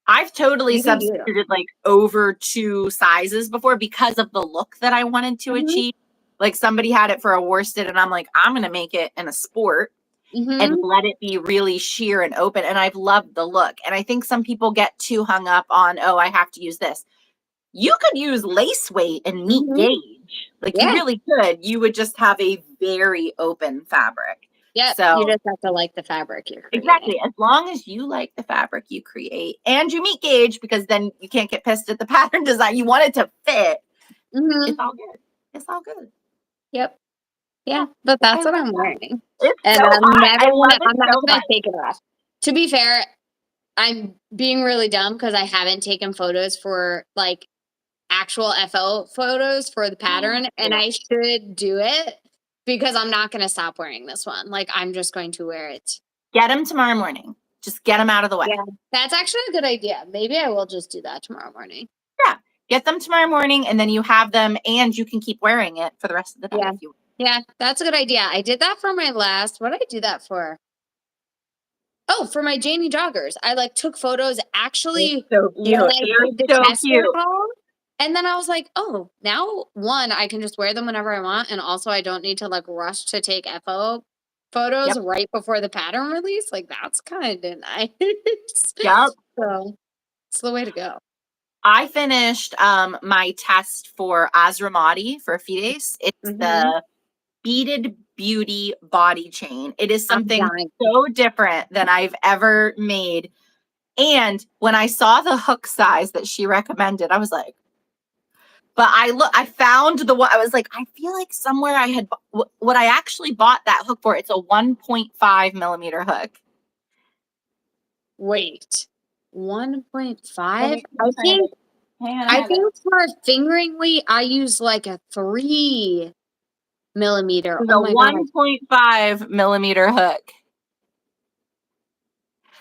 I've totally you can do it. substituted like over 2 sizes before because of the look that I wanted to achieve. Like somebody had it for a worsted and I'm like, I'm going to make it in a sport and let it be really sheer and open. And I've loved the look. And I think some people get too hung up on, oh, I have to use this. You could use lace weight and meet gauge. Like you Yeah. really could. You would just have a very open fabric. Yeah. So You just have to like the fabric you're creating. exactly. As long as you like the fabric you create and you meet gauge, because then you can't get pissed at the pattern design. You want it to fit. It's all good. It's all good. Yep. Yeah. Yeah, But I that's what love I'm that. wearing. It's And so fun. I love it I'm not so gonna much. take it off. To be fair, I'm being really dumb because I haven't taken photos for like actual FO photos for the pattern, and Yeah. I should do it because I'm not gonna stop wearing this one. Like, I'm just going to wear it. Get them tomorrow morning. Just get them out of the way. Yeah. That's actually a good idea. Maybe I will just do that tomorrow morning. Yeah. Get them tomorrow morning and then you have them and you can keep wearing it for the rest of the day Yeah. if you want. Yeah, that's a good idea. I did that for my last. What did I do that for? Oh, for my Janie joggers. I like took photos actually So when cute. I They're did the so test cute. haul. And then I was like, oh, now one, I can just wear them whenever I want. And also I don't need to like rush to take FO photos right before the pattern release. Like, that's kind of nice. Yep. So It's the way to go. I finished my test for Azramati for Fides. It's the beaded beauty body chain. It is I'm something dying. so different than I've ever made. And when I saw the hook size that she recommended, I was like, but I found the one. I was like, I feel like somewhere I had what I actually bought that hook for. It's a 1.5 millimeter hook. Wait, 1.5? Hang on, I think for fingering weight, I use like a 3 millimeter. It's Oh a my god. 1.5 millimeter hook.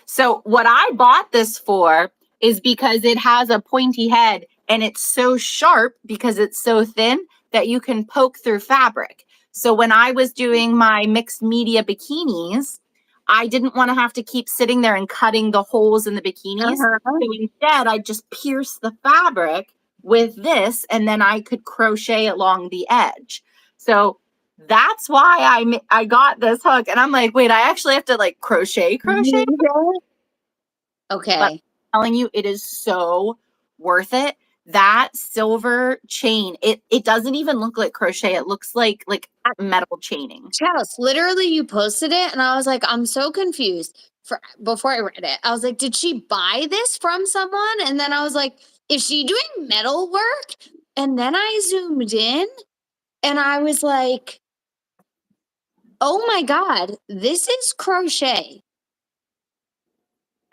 So what I bought this for is because it has a pointy head and it's so sharp because it's so thin that you can poke through fabric. So when I was doing my mixed media bikinis, I didn't want to have to keep sitting there and cutting the holes in the bikinis. So instead, I just pierce the fabric with this and then I could crochet along the edge. So that's why I got this hook. And I'm like, wait, I actually have to like crochet. Okay. But I'm telling you, it is so worth it. That silver chain, it doesn't even look like crochet. It looks like metal chaining. Chels, literally you posted it and I was like, I'm so confused. Before I read it, I was like, did she buy this from someone? And then I was like, is she doing metal work? And then I zoomed in and I was like, oh my god, this is crochet.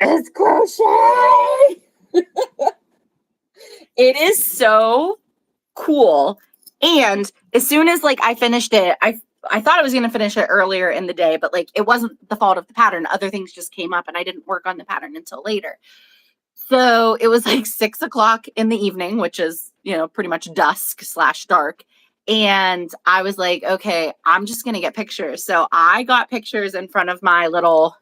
It's crochet. It is so cool. And as soon as like I finished it, I thought I was going to finish it earlier in the day, but like it wasn't the fault of the pattern. Other things just came up and I didn't work on the pattern until later. So it was like 6 o'clock in the evening, which is, pretty much dusk / dark. And I was like, okay, I'm just going to get pictures. So I got pictures in front of my little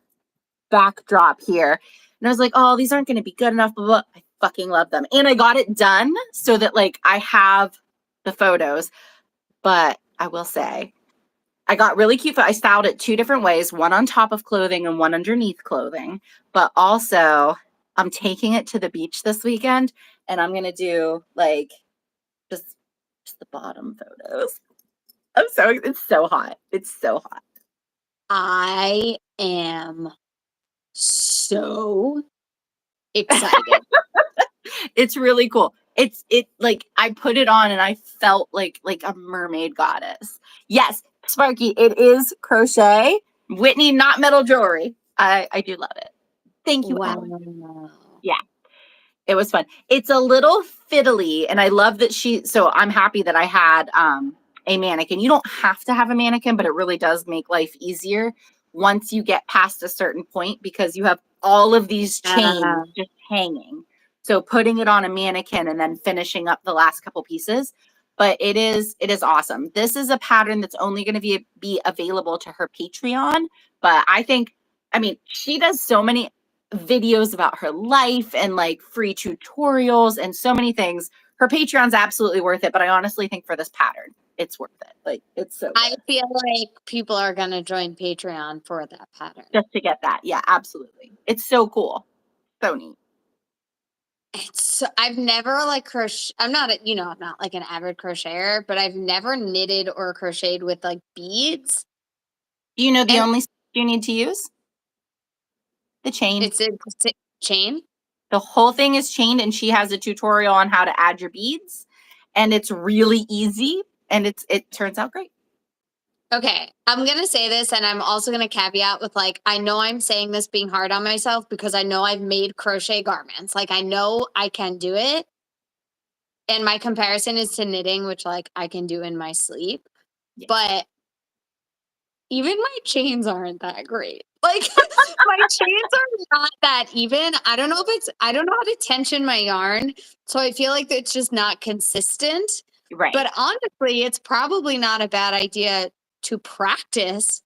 backdrop here. And I was like, oh, these aren't going to be good enough. Blah, blah. I fucking love them. And I got it done so that like I have the photos. But I will say, I got really cute. I styled it 2 different ways, one on top of clothing and one underneath clothing. But also, I'm taking it to the beach this weekend and I'm going to do like just the bottom photos. It's so hot. It's so hot. I am so excited. It's really cool. It like I put it on and I felt like a mermaid goddess. Yes, Sparky, it is crochet. Whitney, not metal jewelry. I do love it. Thank you. Wow. Yeah. It was fun. It's a little fiddly, and I love that so I'm happy that I had a mannequin. You don't have to have a mannequin, but it really does make life easier once you get past a certain point because you have all of these chains just hanging. So putting it on a mannequin and then finishing up the last couple pieces. But it is awesome. This is a pattern that's only going to be available to her Patreon. But I mean, she does so many videos about her life and like free tutorials and so many things. Her Patreon's absolutely worth it, but I honestly think for this pattern, it's worth it. Like it's so good. I feel like people are gonna join Patreon for that pattern. Just to get that. Yeah, absolutely. It's so cool. So neat. I've never like crochet. I'm not like an avid crocheter, but I've never knitted or crocheted with like beads. Do you know the only stuff you need to use? The chain. It's a chain. The whole thing is chained, and she has a tutorial on how to add your beads, and it's really easy, and it turns out great. Okay, I'm gonna say this, and I'm also gonna caveat with like, I know I'm saying this being hard on myself because I know I've made crochet garments. Like I know I can do it. And my comparison is to knitting, which like I can do in my sleep. Yeah. But even my chains aren't that great. Like my chains are not that even. I don't know how to tension my yarn. So I feel like it's just not consistent. Right. But honestly, it's probably not a bad idea to practice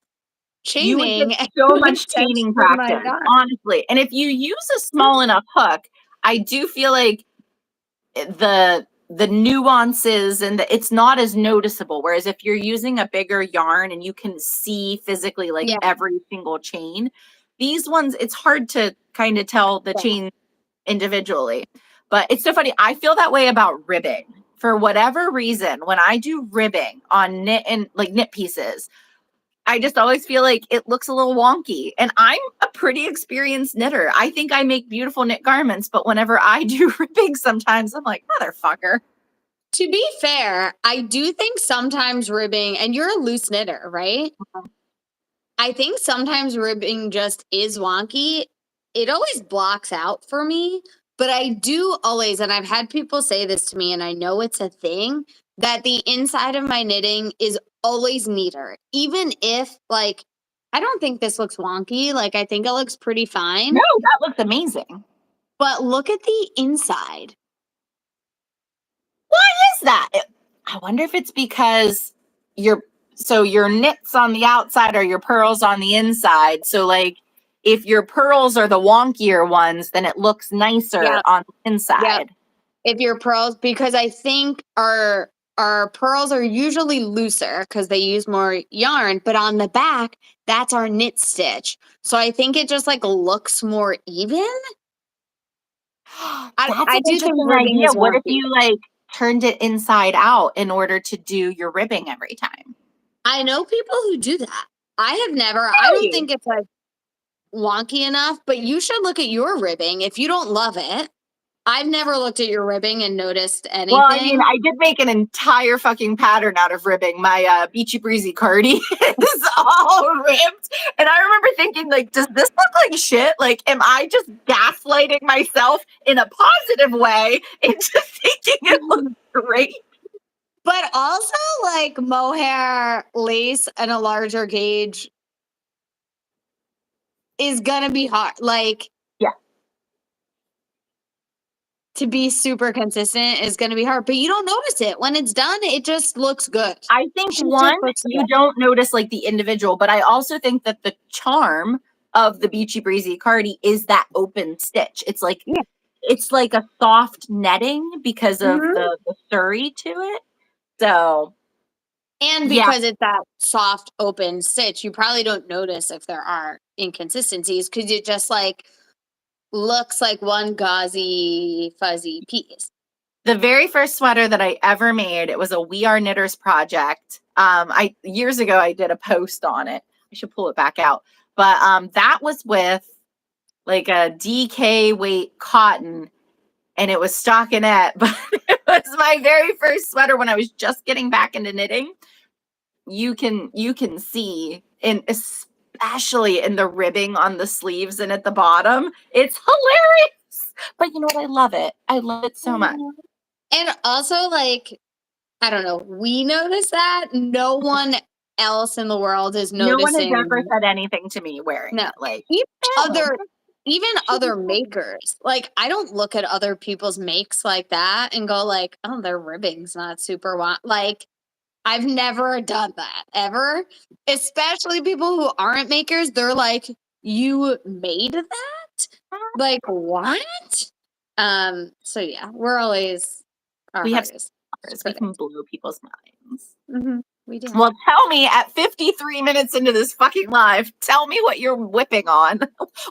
chaining. You would get so much chaining practice, honestly. And if you use a small enough hook, I do feel like the nuances and it's not as noticeable. Whereas if you're using a bigger yarn and you can see physically every single chain, these ones, it's hard to kind of tell the chain individually. But it's so funny. I feel that way about ribbing. For whatever reason, when I do ribbing on knit pieces, I just always feel like it looks a little wonky. And I'm a pretty experienced knitter. I think I make beautiful knit garments, but whenever I do ribbing, sometimes I'm like, motherfucker. To be fair, I do think sometimes ribbing, and you're a loose knitter, right? I think sometimes ribbing just is wonky. It always blocks out for me, but I do always, and I've had people say this to me, and I know it's a thing, that the inside of my knitting is always neater. Even if, like, I don't think this looks wonky. Like, I think it looks pretty fine. No, that looks amazing. But look at the inside. Why is that? I wonder if it's because your knits on the outside are your pearls on the inside. So like if your pearls are the wonkier ones, then it looks nicer on the inside. Yeah. If your pearls, because I think our pearls are usually looser because they use more yarn, but on the back, that's our knit stitch. So I think it just like looks more even. I do think idea. What if you like turned it inside out in order to do your ribbing every time? I know people who do that. I have never. Really? I don't think it's like wonky enough, but you should look at your ribbing. If you don't love it, I've never looked at your ribbing and noticed anything. Well, I mean, I did make an entire fucking pattern out of ribbing. My Beachy Breezy cardi is all ribbed. And I remember thinking, like, does this look like shit? Like, am I just gaslighting myself in a positive way into thinking it looks great? But also, like, mohair lace and a larger gauge is going to be hard. Like, to be super consistent is going to be hard, but you don't notice it. When it's done, it just looks good. I think one, you don't notice like the individual, but I also think that the charm of the Beachy Breezy cardi is that open stitch. It's like, it's like a soft netting because of the Surrey to it. So. And because it's that soft open stitch, you probably don't notice if there are inconsistencies because it just like looks like one gauzy, fuzzy piece. The very first sweater that I ever made, it was a We Are Knitters project. Years ago, I did a post on it. I should pull it back out. But that was with like a DK weight cotton, and it was stockinette. But it was my very first sweater when I was just getting back into knitting. You can see, especially in the ribbing on the sleeves and at the bottom, it's hilarious. But you know what? I love it. I love it so much. And also, like, I don't know, we notice that. No one else in the world is noticing. No one has ever said anything to me wearing it. Like, even other makers. Like, I don't look at other people's makes like that and go like, oh, their ribbing's not super like, I've never done that ever. Especially people who aren't makers. They're like, you made that? Like, what? So yeah, we're always we have we can blow people's minds. Mm-hmm. We do. Well, tell me at 53 minutes into this fucking live, tell me what you're whipping on.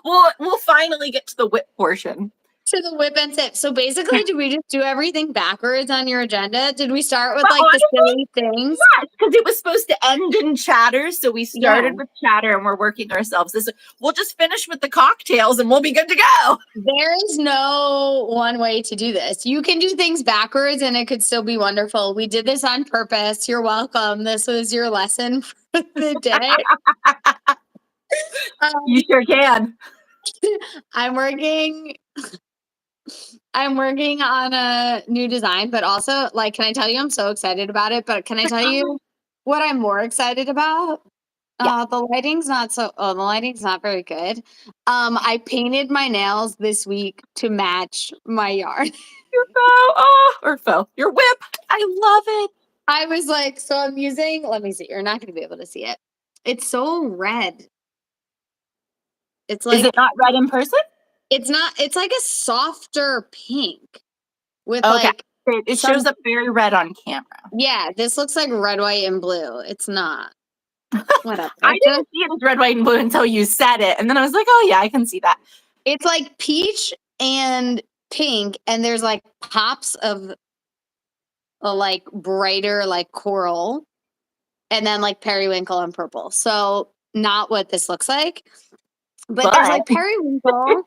We'll finally get to the whip portion. To the whip and tip. So basically, did we just do everything backwards on your agenda? Did we start with like the silly things? Yes, because it was supposed to end in chatter. So we started with chatter and we're working ourselves. We'll just finish with the cocktails and we'll be good to go. There is no one way to do this. You can do things backwards and it could still be wonderful. We did this on purpose. You're welcome. This was your lesson for the day. You sure can. I'm working on a new design, but also, like, can I tell you I'm so excited about it? But can I tell you what I'm more excited about? The lighting's not very good. I painted my nails this week to match my yarn. Your your whip. I love it. I was like, so I'm using, let me see. You're not going to be able to see it. It's so red. It's like, is it not red in person? It's not, it's like a softer pink with like. It shows up very red on camera. Yeah, this looks like red, white, and blue. It's not. Whatever. I didn't see it as red, white, and blue until you said it. And then I was like, oh yeah, I can see that. It's like peach and pink, and there's like pops of a like brighter like coral, and then like periwinkle and purple. So not what this looks like, but there's But like periwinkle.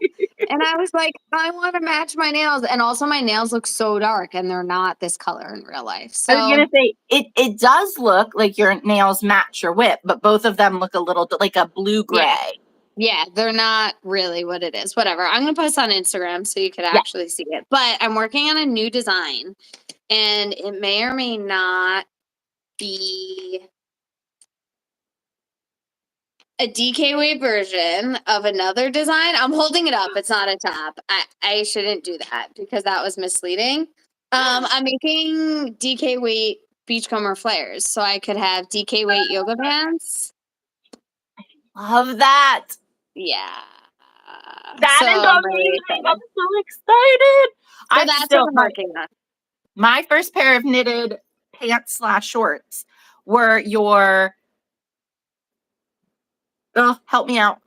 And I was like, I want to match my nails. And also my nails look so dark and they're not this color in real life. I was So gonna say it does look like your nails match your whip, but both of them look a little like a blue gray. yeah, they're not really what it is. Whatever. I'm gonna post on Instagram so you could Yeah. actually see it. But I'm working on a new design, and it may or may not be a DK weight version of another design. I'm holding it up. It's not a top. I shouldn't do that because that was misleading. I'm making DK weight beachcomber flares, so I could have DK weight yoga pants. Love that. Yeah. That So is I'm really amazing. excited. I'm so excited. So I'm that's still what I'm working on. my first pair of knitted pants / shorts were your help me out.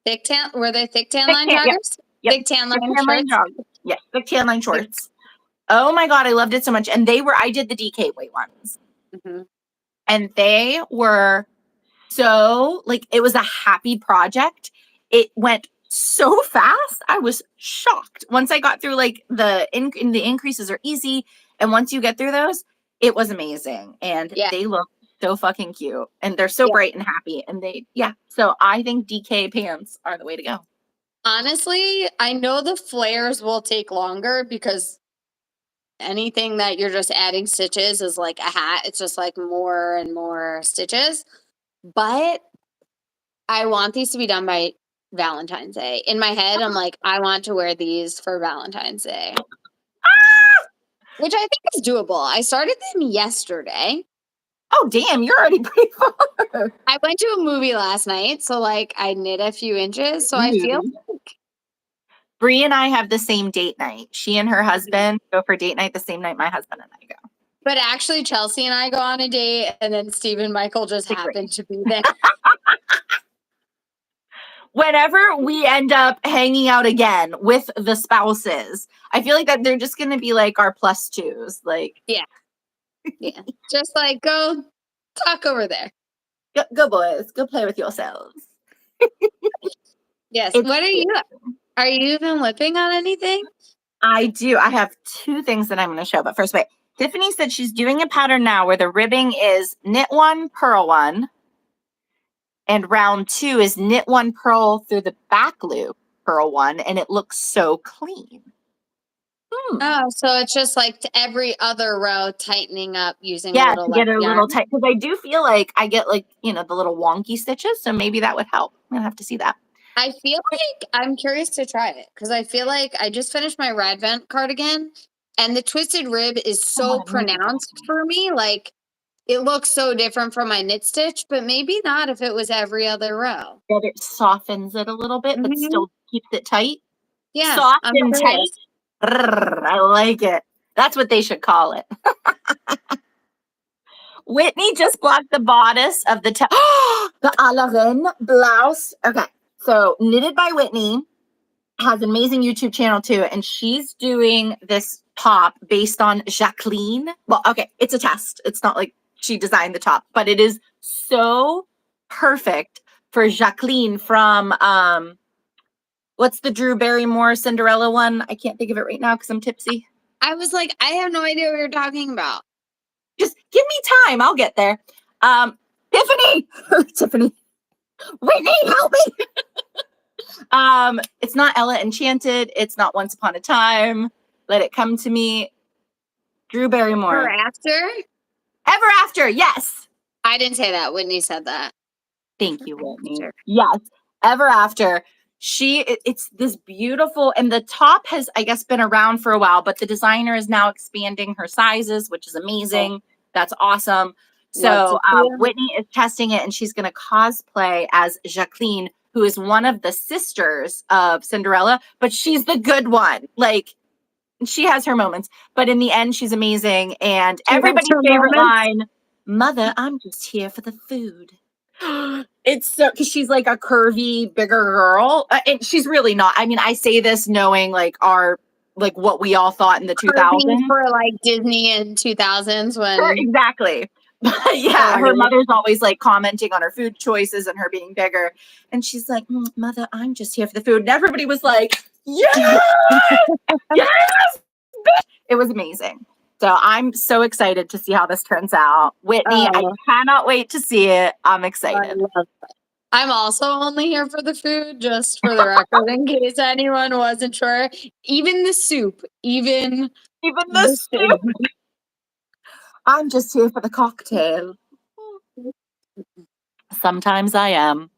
Thick tan, were they thick tan Thick line tan, joggers? yep. Thick tan Thick line tan line shirts? joggers. Yes, thick tan line shorts. Oh my god, I loved it so much. And I did the DK weight ones. Mm-hmm. And they were so like it was a happy project. It went so fast. I was shocked. Once I got through like the increases are easy, and once you get through those, it was amazing. And Yeah. they look so fucking cute, and they're so bright and happy. And so I think DK pants are the way to go. Honestly, I know the flares will take longer because anything that you're just adding stitches is like a hat. It's just like more and more stitches. But I want these to be done by Valentine's Day. In my head, I'm like, I want to wear these for Valentine's Day, which I think is doable. I started them yesterday. Oh damn, you're already pretty far. I went to a movie last night, so like I knit a few inches. So I feel like Bree and I have the same date night. She and her husband go for date night the same night my husband and I go. but actually, Chelsea and I go on a date, and then Steve and Michael just happen to be there. Whenever we end up hanging out again with the spouses, I feel like that they're just going to be like our plus twos. Like, Yeah. Just like go talk over there. go boys, go play with yourselves. Yes. It's What are you? Are you even whipping on anything? I do. I have two things that I'm going to show. But first, wait. Tiffany said she's doing a pattern now where the ribbing is knit one, purl one. And round 2 is knit one, purl through the back loop, purl one. And it looks so clean. Oh, so it's just like every other row tightening up using Yeah, a little to get less it a yarn. little tight. Because I do feel like I get like, the little wonky stitches. So maybe that would help. I'm going to have to see that. I feel like I'm curious to try it because I feel like I just finished my Rad Vent cardigan and the twisted rib is so pronounced for me. Like it looks so different from my knit stitch, but maybe not if it was every other row. That it softens it a little bit, but still keeps it tight. Yeah. Soft I'm and tight. curious. I like it. That's what they should call it. Whitney just blocked the bodice of the the à la reine blouse. Okay, so Knitted by Whitney has an amazing YouTube channel too, and she's doing this top based on Jacqueline. Well, okay, it's a test. It's not like she designed the top, but it is so perfect for Jacqueline from what's the Drew Barrymore Cinderella one? I can't think of it right now because I'm tipsy. I was like, I have no idea what you're talking about. Just give me time. I'll get there. Tiffany, Tiffany, Whitney, help me. It's not Ella Enchanted. It's not Once Upon a Time. Let It Come to Me. Drew Barrymore. Ever After? Ever After. Yes. I didn't say that. Whitney said that. Thank you, Whitney. Yes. Ever After. It's this beautiful, and the top has, I guess, been around for a while, but the designer is now expanding her sizes, which is amazing. Oh. That's awesome. So Whitney is testing it, and she's going to cosplay as Jacqueline, who is one of the sisters of Cinderella, but she's the good one. Like, she has her moments, but in the end, she's amazing. And everybody's favorite line, "Mother, I'm just here for the food." It's so, because she's like a curvy, bigger girl. And she's really not. I mean, I say this knowing like what we all thought in the Curving 2000s. for like Disney in 2000s Sure, when exactly. But yeah, her mother's always like commenting on her food choices and her being bigger. And she's like, Mother, I'm just here for the food. And everybody was like, yes, yes. It was amazing. So I'm so excited to see how this turns out. Whitney, I cannot wait to see it. I'm excited. I'm also only here for the food, just for the record, in case anyone wasn't sure. Even the soup, even the soup. I'm just here for the cocktail. Sometimes I am.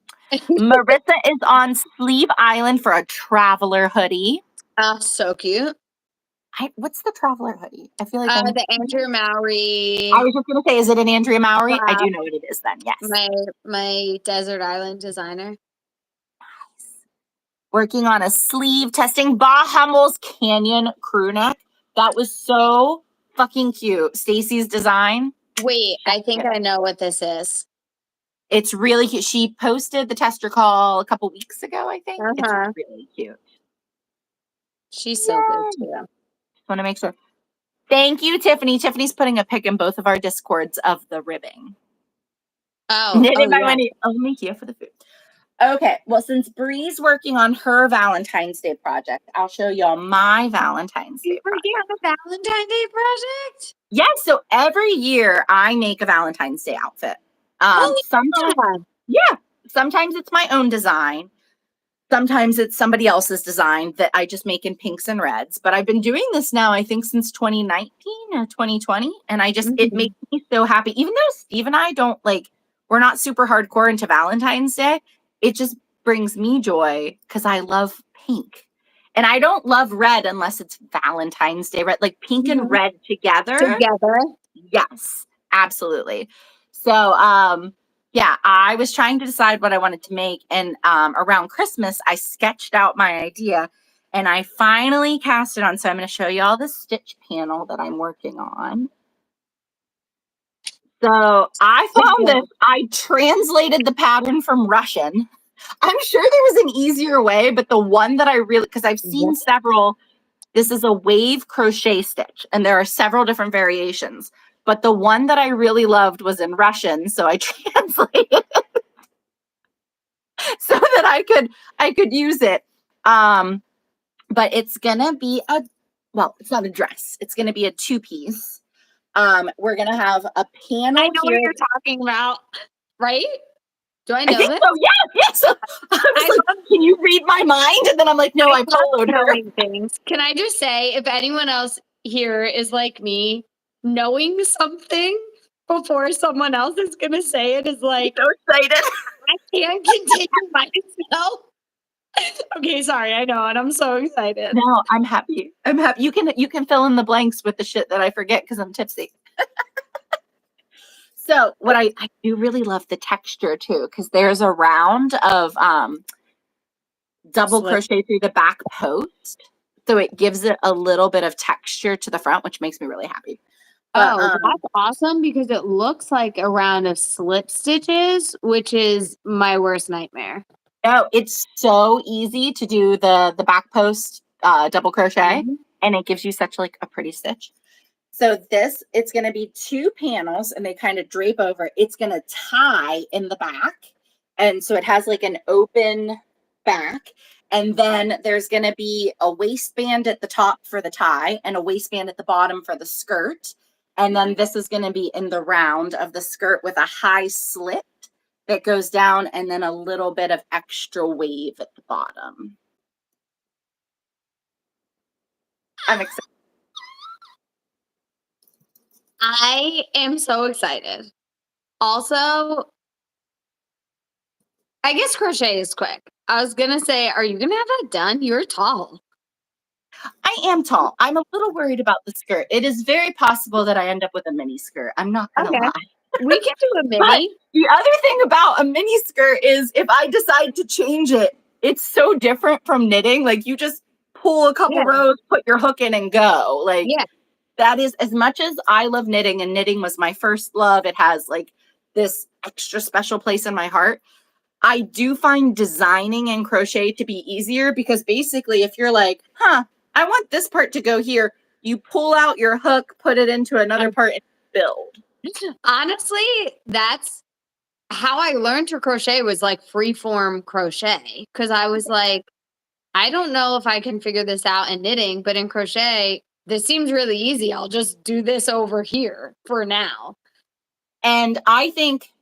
Marissa is on Sleep Island for a traveler hoodie. So cute. What's the traveler hoodie? I feel like the Andrew Mowry. I was just gonna say, is it an Andrea Mowry? I do know what it is then. Yes. My desert island designer. Nice. Working on a sleeve testing Bahamas Canyon crew neck. That was so fucking cute. Stacy's design. Wait, I think I know what this is. It's really cute. She posted the tester call a couple weeks ago, I think. It's really cute. She's so good too. Just want to make sure. Thank you, Tiffany. Tiffany's putting a pic in both of our Discords of the ribbing. Knitted by Wendy. Only here for the food. Okay, well, since Bree's working on her Valentine's Day project, I'll show y'all my Valentine's Day project. You're working on a Valentine's Day project? Yes, so every year I make a Valentine's Day outfit. Sometimes it's my own design. Sometimes it's somebody else's design that I just make in pinks and reds. But I've been doing this now, I think, since 2019 or 2020. And it makes me so happy. Even though Steve and I we're not super hardcore into Valentine's Day, it just brings me joy because I love pink. And I don't love red unless it's Valentine's Day red, like pink and red together. Yes, absolutely. So, yeah, I was trying to decide what I wanted to make. And around Christmas, I sketched out my idea and I finally cast it on. So I'm going to show you all the stitch panel that I'm working on. So I found this. I translated the pattern from Russian. I'm sure there was an easier way, but the one that I really, because I've seen several, this is a wave crochet stitch, and there are several different variations. But the one that I really loved was in Russian, so I translated it so that I could use it. But it's gonna be it's not a dress. It's gonna be a 2-piece. We're gonna have a panel. I know what you're talking about, right? Do I know this? So yes. So I was like, can you read my mind? And then I'm like, no, I followed her. Things. Can I just say, if anyone else here is like me, knowing something before someone else is gonna say it is like so excited. I can't continue myself. Okay, sorry, I know, and I'm so excited. No, I'm happy. I'm happy. You can fill in the blanks with the shit that I forget because I'm tipsy. So what I do really love the texture too, because there's a round of double crochet through the back post. So it gives it a little bit of texture to the front, which makes me really happy. But, that's awesome because it looks like a round of slip stitches, which is my worst nightmare. No, it's so easy to do the back post double crochet, and it gives you such like a pretty stitch. So it's going to be 2 panels and they kind of drape over. It's going to tie in the back. And so it has like an open back. And then there's going to be a waistband at the top for the tie and a waistband at the bottom for the skirt. And then this is going to be in the round of the skirt with a high slit that goes down and then a little bit of extra wave at the bottom. I'm excited. I am so excited. Also, I guess crochet is quick. I was going to say, are you going to have that done? You're tall. I am tall. I'm a little worried about the skirt. It is very possible that I end up with a mini skirt. I'm not going to lie. We can do a mini. But the other thing about a mini skirt is if I decide to change it, it's so different from knitting. Like you just pull a couple rows, put your hook in and go. Like that is, as much as I love knitting and knitting was my first love, it has like this extra special place in my heart. I do find designing and crochet to be easier because basically if you're like, I want this part to go here, you pull out your hook, put it into another part and build. Honestly, that's how I learned to crochet, was like freeform crochet. Cause I was like, I don't know if I can figure this out in knitting, but in crochet, this seems really easy. I'll just do this over here for now. And I think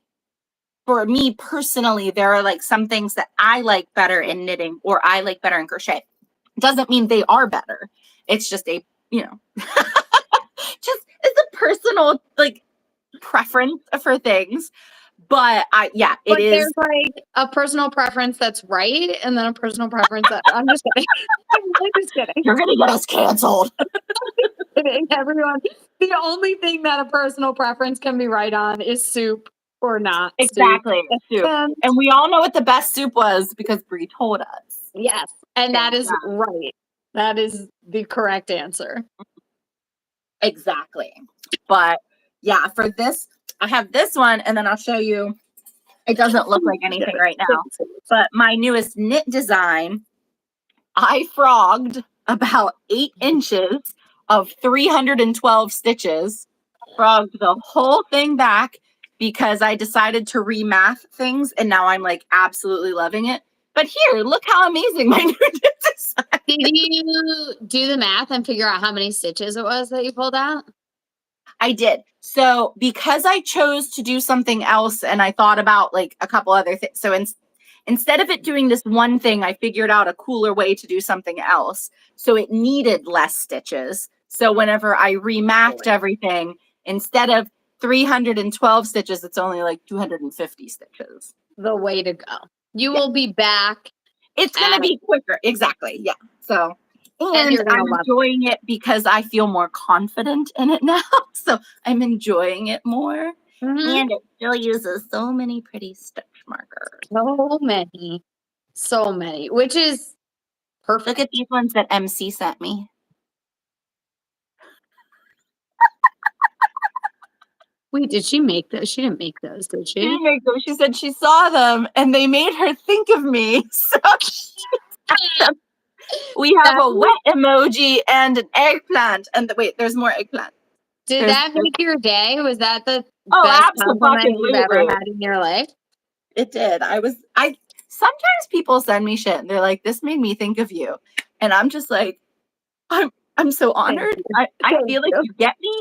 for me personally, there are like some things that I like better in knitting or I like better in crochet. Doesn't mean they are better. It's just a, just it's a personal like preference for things. But it is. There's like a personal preference that's right, and then a personal preference that I'm just kidding. I'm really just kidding. You're gonna get us canceled. Kidding, everyone. The only thing that a personal preference can be right on is soup or not. Exactly, soup. And we all know what the best soup was because Brie told us. Yes, and that is right. That is the correct answer. Exactly. But yeah, for this, I have this one, and then I'll show you. It doesn't look like anything right now, but my newest knit design, I frogged about 8 inches of 312 stitches, frogged the whole thing back because I decided to remath things, and now I'm like absolutely loving it. But here, look how amazing my new knit design is. Did you do the math and figure out how many stitches it was that you pulled out? I did. So because I chose to do something else and I thought about like a couple other things. So instead of it doing this one thing, I figured out a cooler way to do something else. So it needed less stitches. So whenever I remathed everything, instead of 312 stitches, it's only like 250 stitches. The way to go. You will be back. It's going to be quicker. Exactly. Yeah. So, and I'm enjoying it because I feel more confident in it now. So I'm enjoying it more. Mm-hmm. And it still uses so many pretty stitch markers. So many, which is perfect. Look at these ones that MC sent me. Wait, did she make those? She didn't make those, did she? She didn't make them. She said she saw them and they made her think of me. So we have a wet emoji and an eggplant. And wait, there's more eggplant. Did that make your day? Was that the best compliment you've ever had in your life? It did. Sometimes people send me shit and they're like, this made me think of you. And I'm just like, I'm so honored. I feel like you get me.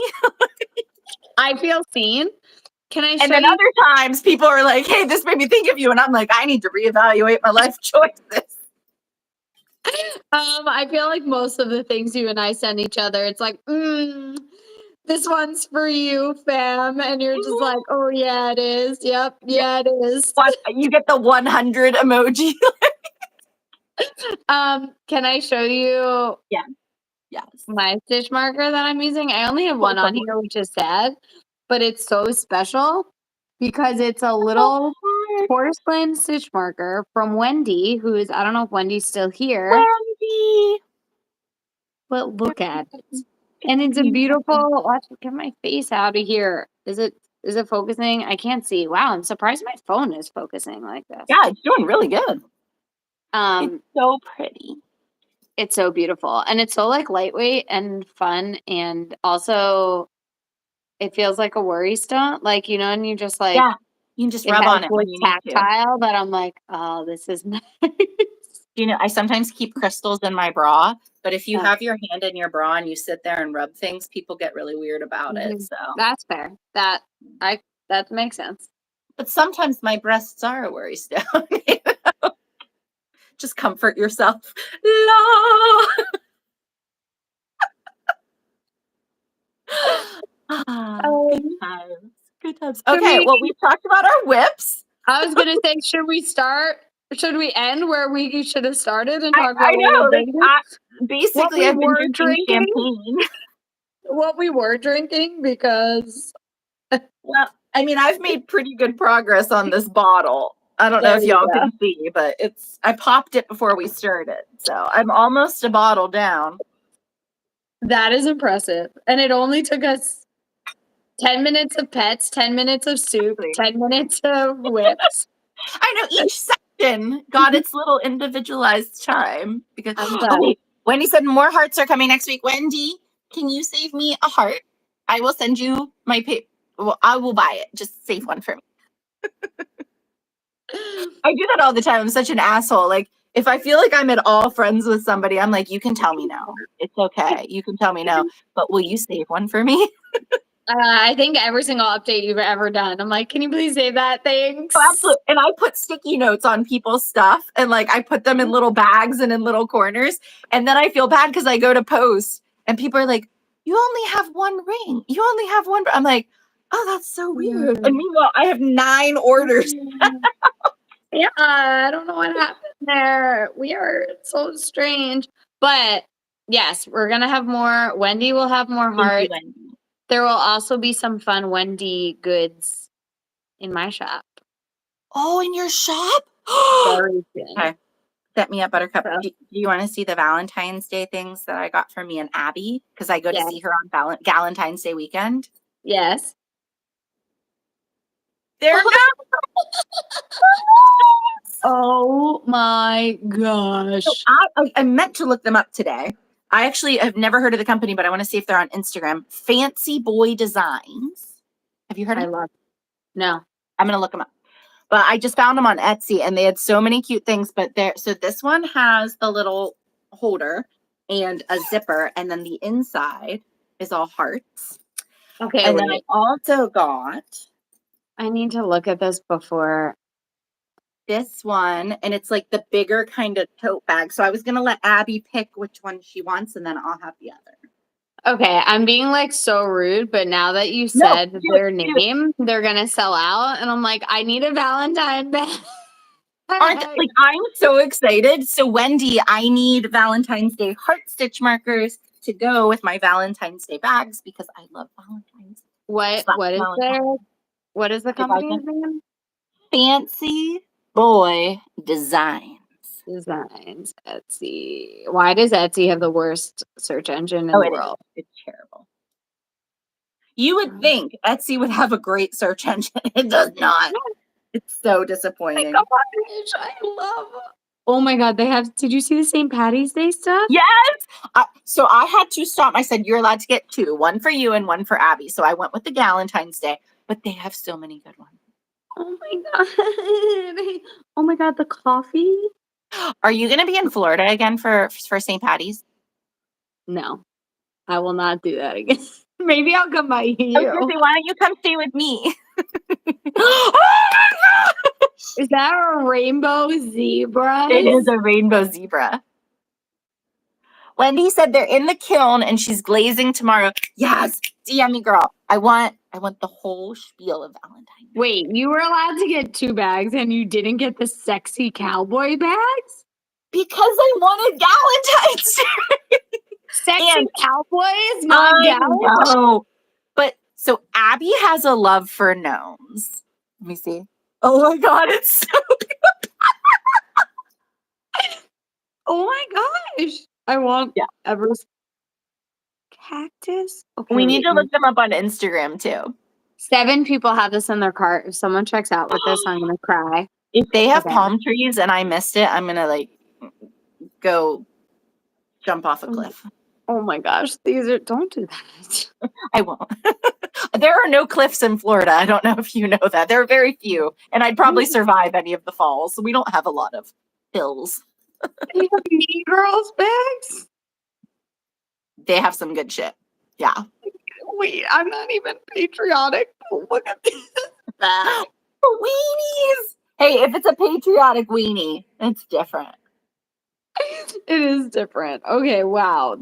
I feel seen. Can I show And then you? Other times people are like, hey, this made me think of you. And I'm like, I need to reevaluate my life choices. I feel like most of the things you and I send each other, it's like, this one's for you, fam. And you're just like, oh, yeah, it is. Yep. Yeah, it is. You get the 100 emoji. Can I show you? Yeah. Yes. My stitch marker that I'm using? I only have one on here, which is sad, but it's so special because it's a little porcelain stitch marker from Wendy, who's, I don't know if Wendy's still here. Wendy! But look at it. And it's a beautiful, watch, get my face out of here. Is it focusing? I can't see. Wow, I'm surprised my phone is focusing like this. Yeah, it's doing really good. It's so pretty. It's so beautiful. And it's so like lightweight and fun. And also it feels like a worry stunt. Like, and you just like, yeah, you can just rub on it when you tactile that I'm like, oh, this is nice. I sometimes keep crystals in my bra, but if you have your hand in your bra and you sit there and rub things, people get really weird about it. So that's fair. That makes sense. But sometimes my breasts are a worry stone. Just comfort yourself. La. Good times. Good times. Okay, well, we've talked about our whips. I was gonna say, should we end where we should have started and talk about I know. Basically, I've been drinking champagne. What we were drinking, because well, I mean, I've made pretty good progress on this bottle. I don't know if y'all can see, but I popped it before we started. So I'm almost a bottle down. That is impressive. And it only took us 10 minutes of pets, 10 minutes of soup, 10 minutes of whips. I know each section got its little individualized chime. Because wait, Wendy said more hearts are coming next week. Wendy, can you save me a heart? I will send you my pay. Well, I will buy it. Just save one for me. I do that all the time. I'm such an asshole. Like, if I feel like I'm at all friends with somebody, I'm like, you can tell me no. It's okay. You can tell me no. But will you save one for me? I think every single update you've ever done, I'm like, can you please save that? Thanks. Oh, absolutely. And I put sticky notes on people's stuff and like I put them in little bags and in little corners. And then I feel bad because I go to post and people are like, you only have one ring. You only have one. I'm like, oh, that's so weird. And meanwhile, I have 9 orders. Yeah, I don't know what happened there. Weird. So strange. But yes, we're going to have more. Wendy will have more hearts. There will also be some fun Wendy goods in my shop. Oh, in your shop? Very soon. Okay. Set me up, Buttercup. Do you want to see the Valentine's Day things that I got for me and Abby? Because I go to see her on Valentine's Day weekend. Yes. They're Oh my gosh. So I meant to look them up today. I actually have never heard of the company, but I want to see if they're on Instagram. Fancy Boy Designs. Have you heard of them? No. I'm going to look them up. But I just found them on Etsy and they had so many cute things. But so this one has the little holder and a zipper. And then the inside is all hearts. Okay. And then I also got. I need to look at this before. This one, and it's like the bigger kind of tote bag. So I was gonna let Abby pick which one she wants, and then I'll have the other. Okay, I'm being like so rude, but now that you said their name, they're gonna sell out, and I'm like, I need a Valentine bag. I'm so excited. So Wendy, I need Valentine's Day heart stitch markers to go with my Valentine's Day bags because I love Valentine's. What is the company's name? Fancy Boy Designs. Etsy. Why does Etsy have the worst search engine in the world? It's terrible. You would think Etsy would have a great search engine. It does not. It's so disappointing. I love. Oh my God, did you see the St. Patty's Day stuff? Yes. So I had to stop. I said, you're allowed to get 2, one for you and one for Abby. So I went with the Galentine's Day, but they have so many good ones. Oh my God. Oh my God, the coffee. Are you going to be in Florida again for St. Patty's? No, I will not do that again. Maybe I'll come by you. Why don't you come stay with me? Oh my God! Is that a rainbow zebra? It is a rainbow zebra. Wendy said they're in the kiln and she's glazing tomorrow. Yes, DM me, girl. I want the whole spiel of Valentine's. Wait, you were allowed to get 2 bags and you didn't get the sexy cowboy bags? Because I wanted Galentine's Day. Sexy cowboys, not gallons. No. But so Abby has a love for gnomes. Let me see. Oh my God, it's so good. Oh my gosh. I want Everest cactus. Okay. We need to look them up on Instagram too. 7 people have this in their cart. If someone checks out with this, I'm gonna cry. If they have palm trees and I missed it, I'm gonna like go jump off a cliff. Oh my gosh, don't do that. I won't. There are no cliffs in Florida. I don't know if you know that. There are very few. And I'd probably survive any of the falls. We don't have a lot of hills. They have Mean Girls bags? They have some good shit. Yeah. Wait, I'm not even patriotic. Look at this. Weenies! Hey, if it's a patriotic weenie, it's different. It is different. Okay, wow.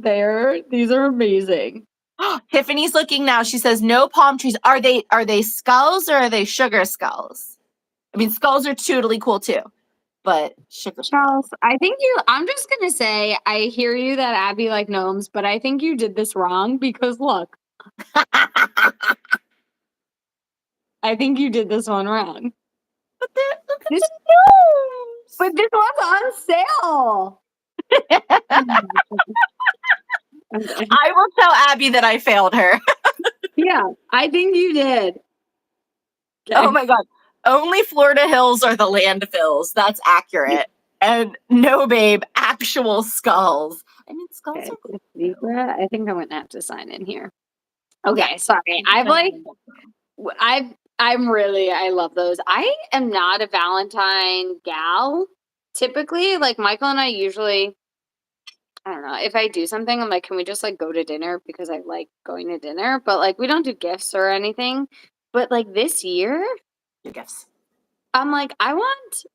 These are amazing. Tiffany's looking now. She says no palm trees. Are they skulls or are they sugar skulls? I mean, skulls are totally cool too, but sugar skulls. I'm just gonna say I hear you that Abby like gnomes, but I think you did this wrong because look. I think you did this one wrong. But look at the gnomes. But this one's on sale. I will tell Abby that I failed her. Yeah, I think you did. Oh my God. Only Florida hills are the landfills. That's accurate. And no, babe, actual skulls. I mean, skulls Okay, are cool too. Libra. I think I'm gonna have to sign in here. Yeah. Okay, sorry. I love those. I am not a Valentine gal. Typically, like Michael and I usually, I don't know, if I do something, I'm like, can we just like go to dinner because I like going to dinner? But like we don't do gifts or anything. But like this year, Your gifts. I'm like, I want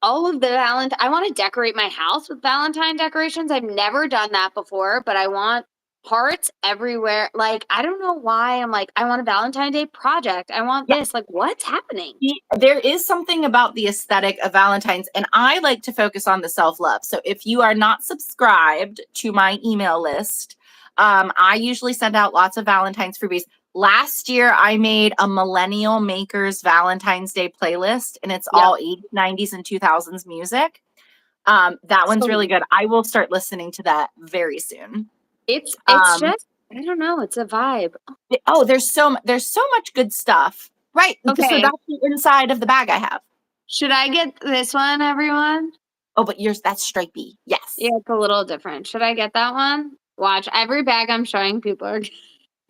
all of the Valentine. I want to decorate my house with Valentine decorations. I've never done that before, but I want hearts everywhere. Like, I don't know why. I'm like, I want a Valentine Day project. I want Yeah. this. Like, what's happening? There is something about the aesthetic of Valentine's, and I like to focus on the self-love. So if you are not subscribed to my email list, I usually send out lots of Valentine's freebies. Last year, I made a Millennial Makers Valentine's Day playlist, and it's Yep. all 80s, 90s, and 2000s music. That one's really good. I will start listening to that very soon. It's just, I don't know. It's a vibe. Oh, there's so much good stuff. Right. So Okay. that's the inside of the bag I have. Should I get this one, everyone? Oh, but yours, that's stripy. Yes. Yeah, it's a little different. Should I get that one? Watch, every bag I'm showing people are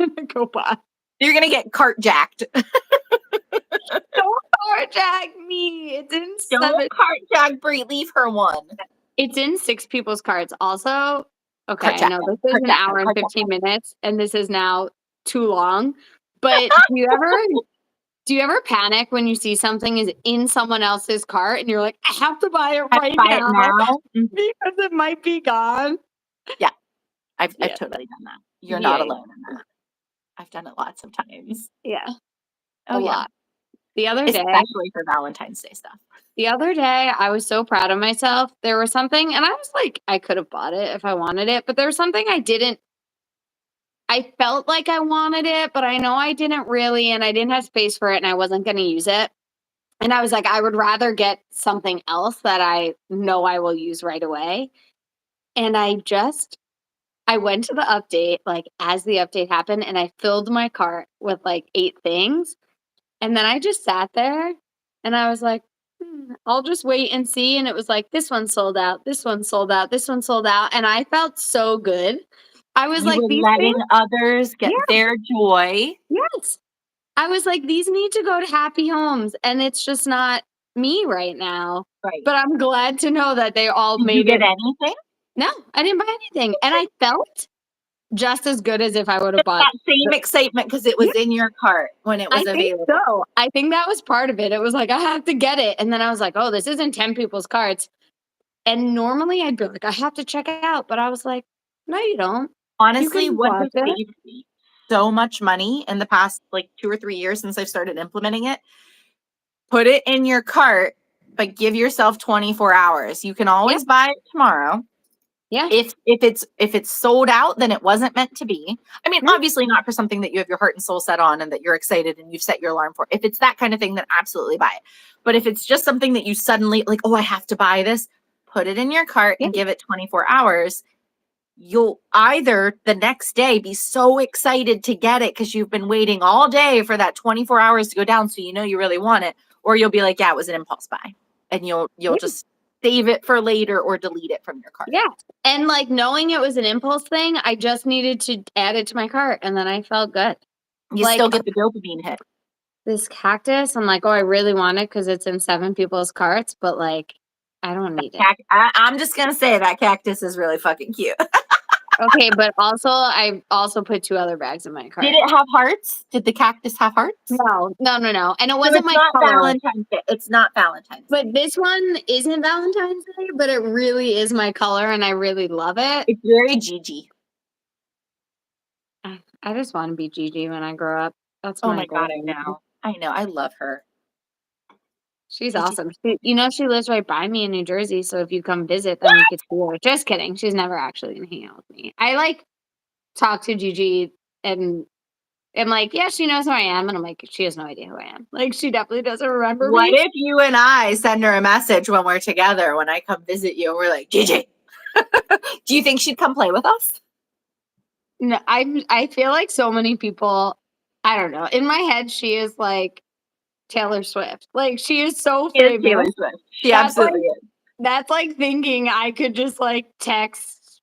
gonna go buy. You're gonna get cart jacked. Don't carjack me. It's in Don't cart jack Brie. Leave her one. It's in 6 people's carts. Also, okay, Cart I jack know them. this is Cart an jack hour them. and Cart jack 15 minutes, and this is now too long. But do you ever panic when you see something is in someone else's cart and you're like, I have to buy it right buy now, it now. because it might be gone? Yeah, I've Yeah. totally done that. You're Yeah. not alone in that. I've done it lots of times. Yeah, Oh, a yeah. lot. The other day, Especially for Valentine's Day stuff. I was so proud of myself. There was something, and I was like, I could have bought it if I wanted it, but there was something I felt like I wanted it, but I know I didn't really, and I didn't have space for it, and I wasn't going to use it. And I was like, I would rather get something else that I know I will use right away. And I went to the update, like as the update happened, and I filled my cart with like 8 things. And then I just sat there and I was like, I'll just wait and see. And it was like, this one sold out, this one sold out, this one sold out. And I felt so good. I was You like, were these letting things, others get yeah, their joy. yes. I was like, these need to go to happy homes. And it's just not me right now. Right. But I'm glad to know that they all Did made you get it. anything? No, I didn't buy anything. And I felt just as good as if I would have bought that same excitement because it was in your cart when it was I think available. so. I think that was part of it. It was like, I have to get it. And then I was like, oh, this isn't 10 people's carts. And normally I'd be like, I have to check it out. But I was like, no, you don't. Honestly, can what watch has it. saved me so much money in the past like 2 or 3 years since I've started implementing it, put it in your cart, but give yourself 24 hours. You can always buy it tomorrow. Yeah. If it's sold out, then it wasn't meant to be. I mean, obviously not for something that you have your heart and soul set on and that you're excited and you've set your alarm for. If it's that kind of thing, then absolutely buy it. But if it's just something that you suddenly like, oh, I have to buy this, put it in your cart and give it 24 hours. You'll either the next day be so excited to get it because you've been waiting all day for that 24 hours to go down, so you know you really want it, or you'll be like, yeah, it was an impulse buy, and you'll just save it for later or delete it from your cart. Yeah. And like knowing it was an impulse thing, I just needed to add it to my cart and then I felt good. You like, still get the dopamine hit. This cactus, I'm like, oh, I really want it because it's in 7 people's carts, but like, I don't need it. I'm just gonna say that cactus is really fucking cute. Okay, but also I also put 2 other bags in my cart. Did it have hearts? Did the cactus have hearts? No. And it So wasn't it's my not color. Valentine's Day. It's not Valentine's Day. But this one isn't Valentine's Day, but it really is my color and I really love it. It's very Gigi. I just want to be Gigi when I grow up. That's Oh my my goal. God, I know. I know. I love her. She's Gigi. awesome. She lives right by me in New Jersey, so if you come visit, then we could see her. Just kidding. She's never actually gonna hang out with me. I like talk to Gigi and I'm like, yeah, she knows who I am. And I'm like, she has no idea who I am. Like, she definitely doesn't remember What me. if you and I send her a message when we're together, when I come visit you, and we're like, Gigi, do you think she'd come play with us? No, I feel like so many people, I don't know. In my head, she is like Taylor Swift. Like she is so She is Taylor famous. Swift. She That's like absolutely is. that's like thinking I could just like text,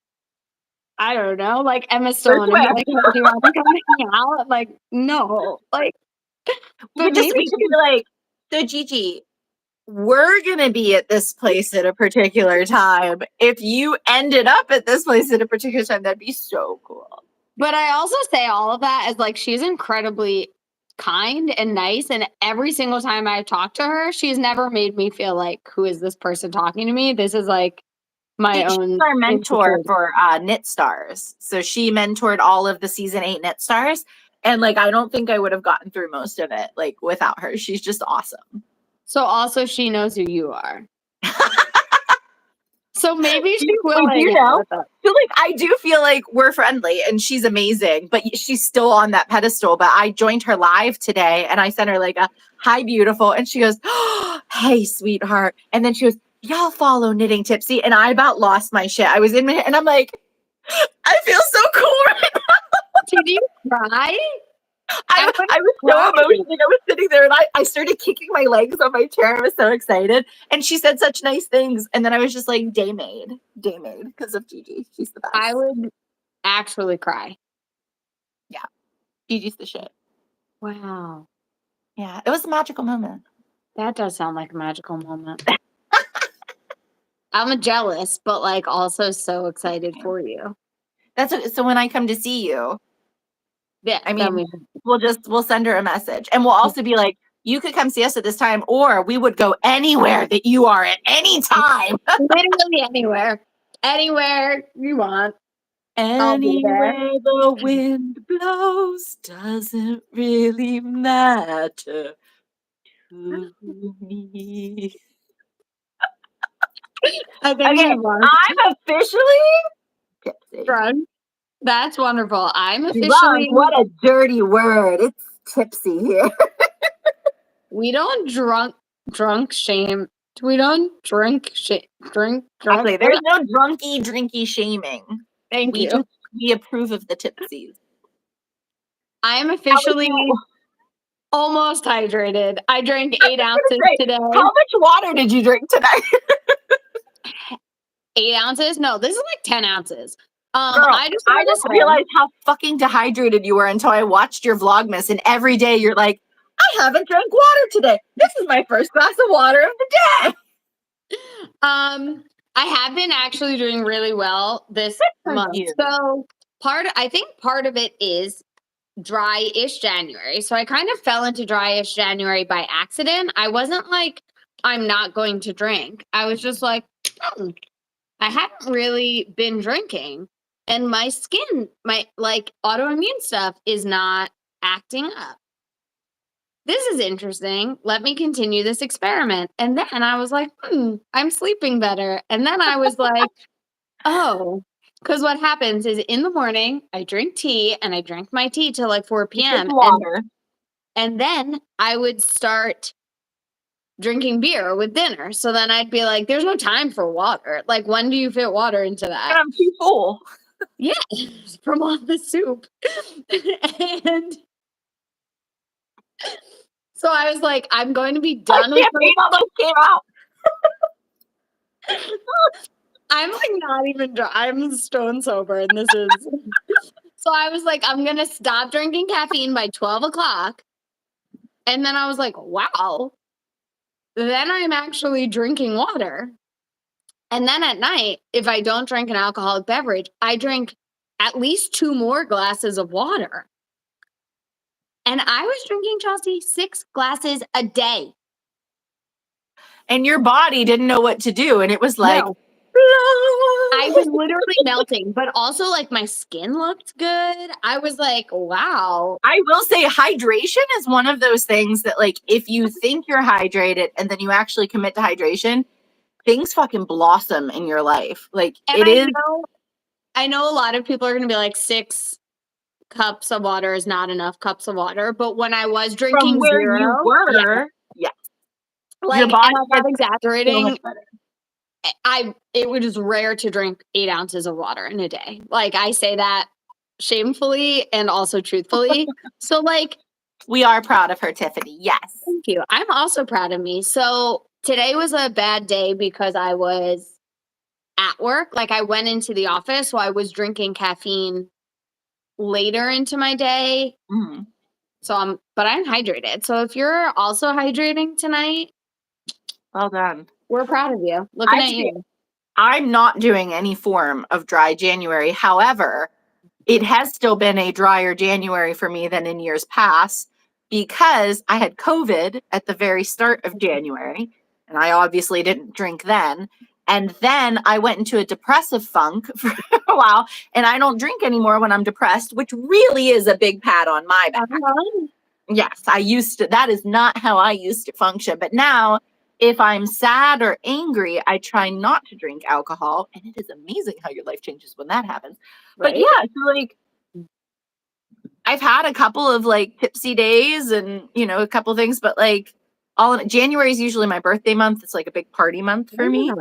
I don't know, like Emma Taylor Stone and be Swift. like, "Hey, do you want to come hang out?" Like, no, like, We but would just maybe be like, so Gigi, we're gonna be at this place at a particular time. If you ended up at this place at a particular time, that'd be so cool. But I also say all of that as like she's incredibly kind and nice. And every single time I've talked to her, she's never made me feel like, who is this person talking to me? This is like my She's own our mentor insecurity. for Knit Stars. So she mentored all of the season 8 Knit Stars. And like I don't think I would have gotten through most of it like without her. She's just awesome. So also she knows who you are. So maybe she will We do hang out know. with us. So like I do feel like we're friendly and she's amazing, but she's still on that pedestal. But I joined her live today and I sent her like a hi beautiful and she goes, oh, hey sweetheart. And then she goes, y'all follow Knitting Tipsy. And I about lost my shit. I was in my and I'm like, I feel so cool right now. Did you cry? I was so emotional. Like I was sitting there and I started kicking my legs on my chair. I was so excited. And she said such nice things. And then I was just like, day made because of Gigi. She's the best. I would actually cry. Yeah. Gigi's the shit. Wow. Yeah. It was a magical moment. That does sound like a magical moment. I'm jealous, but like also so excited for you. That's what, so when I come to see you, Yeah. I mean, we'll send her a message and we'll also be like, you could come see us at this time, or we would go anywhere that you are at any time. Literally anywhere. Anywhere you want. I'll be there. Anywhere the wind blows doesn't really matter to me. I think Okay, I'm officially tipsy. drunk. That's wonderful. I'm Drunk, officially. what a dirty word. It's tipsy here. We don't drunk shame. We don't drink shit. Drink. Exactly. There's no drunky, drinky shaming. Thank you. We approve of the tipsies. I am officially almost hydrated. I drank 8 ounces today. How much water did you drink today? 8 ounces? No, this is like 10 ounces. Girl, I didn't realize how fucking dehydrated you were until I watched your Vlogmas, and every day you're like, I haven't drank water today. This is my first glass of water of the day. I have been actually doing really well this month. So I think part of it is dry-ish January. So I kind of fell into dry-ish January by accident. I wasn't like, I'm not going to drink. I was just like, I haven't really been drinking. And my skin, my like autoimmune stuff is not acting up. This is interesting. Let me continue this experiment. And then I was like, I'm sleeping better. And then I was like, oh, because what happens is in the morning, I drink tea and I drank my tea till like 4 p.m. And then I would start drinking beer with dinner. So then I'd be like, there's no time for water. Like, when do you fit water into that? And I'm too full. Yeah, from all the soup. And so I was like, I'm going to be done with all those came out. I'm like not even I'm stone sober and this is so I was like, I'm gonna stop drinking caffeine by 12 o'clock. And then I was like, wow. Then I'm actually drinking water. And then at night, if I don't drink an alcoholic beverage, I drink at least 2 more glasses of water. And I was drinking, Chelsea, 6 glasses a day. And your body didn't know what to do. And it was like, no. I was literally melting, but also like my skin looked good. I was like, wow. I will say hydration is one of those things that like, if you think you're hydrated and then you actually commit to hydration, things fucking blossom in your life. Like and I know a lot of people are going to be like 6 cups of water is not enough cups of water. But when I was drinking from where 0, you were, yeah. Like, your body I'm not exaggerating. So it was rare to drink 8 ounces of water in a day. Like I say that shamefully and also truthfully. So, like, we are proud of her, Tiffany. Yes. thank you. I'm also proud of me. So today was a bad day because I was at work. Like, I went into the office, so I was drinking caffeine later into my day. Mm. So but I'm hydrated. So if you're also hydrating tonight, Well done. we're proud of you. Looking at you. I'm not doing any form of dry January. However, it has still been a drier January for me than in years past because I had COVID at the very start of January, and I obviously didn't drink then. And then I went into a depressive funk for a while, and I don't drink anymore when I'm depressed, which really is a big pat on my back. Yes, I used to. That is not how I used to function. But now, if I'm sad or angry, I try not to drink alcohol. And it is amazing how your life changes when that happens. Right? But yeah, so like, I've had a couple of like tipsy days and, you know, a couple things, but like January is usually my birthday month. It's like a big party month for me. Yeah.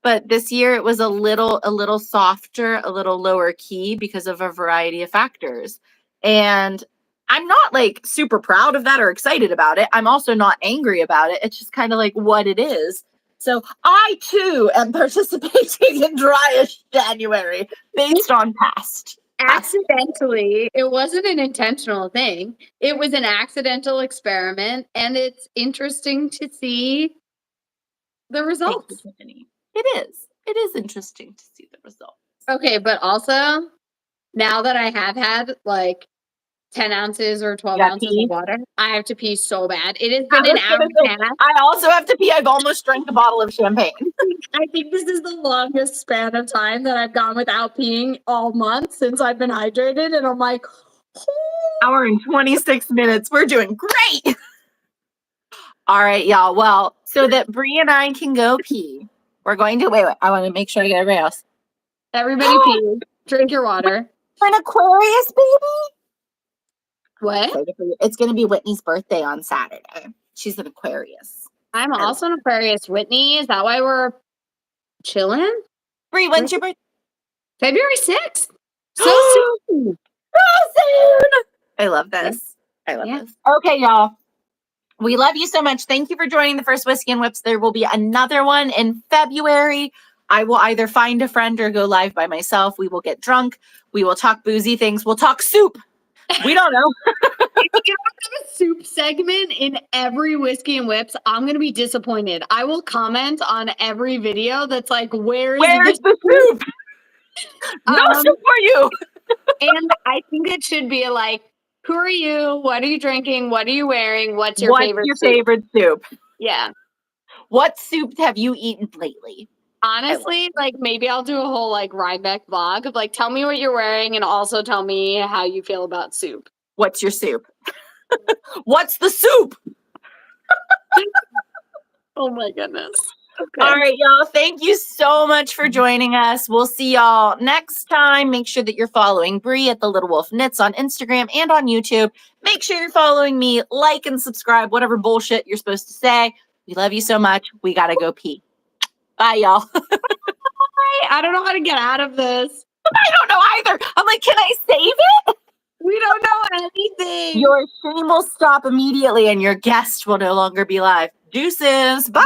But this year it was a little softer, a little lower key because of a variety of factors. And I'm not like super proud of that or excited about it. I'm also not angry about it. It's just kind of like what it is. So I too am participating in dryish January based on past. Accidentally, it wasn't an intentional thing. It was an accidental experiment, and it's interesting to see the results. Tiffany. It is. It is interesting to see the results. Okay, but also now that I have had like 10 ounces or 12 ounces of water, I have to pee so bad. It has been an hour and a half. I also have to pee. I've almost drank a bottle of champagne. I think this is the longest span of time that I've gone without peeing all month since I've been hydrated. And I'm like, hour and 26 minutes. We're doing great. All right, y'all. Well, so that Bree and I can go pee, we're going to wait. I want to make sure I get everybody else. Everybody pee. Drink your water. An Aquarius baby. What? It's going to be Whitney's birthday on Saturday. She's an Aquarius. I'm also an Aquarius. Whitney, is that why we're chilling? Bree, when's your birthday? February 6th. So soon. So soon. I love this. I love this. Okay, y'all. We love you so much. Thank you for joining the first Whiskey and Whips. There will be another one in February. I will either find a friend or go live by myself. We will get drunk. We will talk boozy things. We'll talk soup. We don't know. If you don't have a soup segment in every Whiskey and Whips, I'm going to be disappointed. I will comment on every video that's like, where's the soup? No soup for you. And I think it should be like, who are you? What are you drinking? What are you wearing? What's your favorite soup? Yeah. What soup have you eaten lately? Honestly, like maybe I'll do a whole like Rhinebeck vlog of like, tell me what you're wearing and also tell me how you feel about soup. What's your soup? What's the soup? Oh my goodness. Okay. All right, y'all. Thank you so much for joining us. We'll see y'all next time. Make sure that you're following Bree at The Little Wolf Knits on Instagram and on YouTube. Make sure you're following me, like and subscribe, whatever bullshit you're supposed to say. We love you so much. We got to go pee. Bye, y'all. I don't know how to get out of this. I don't know either. I'm like, can I save it? We don't know anything. Your stream will stop immediately and your guest will no longer be live. Deuces. Bye.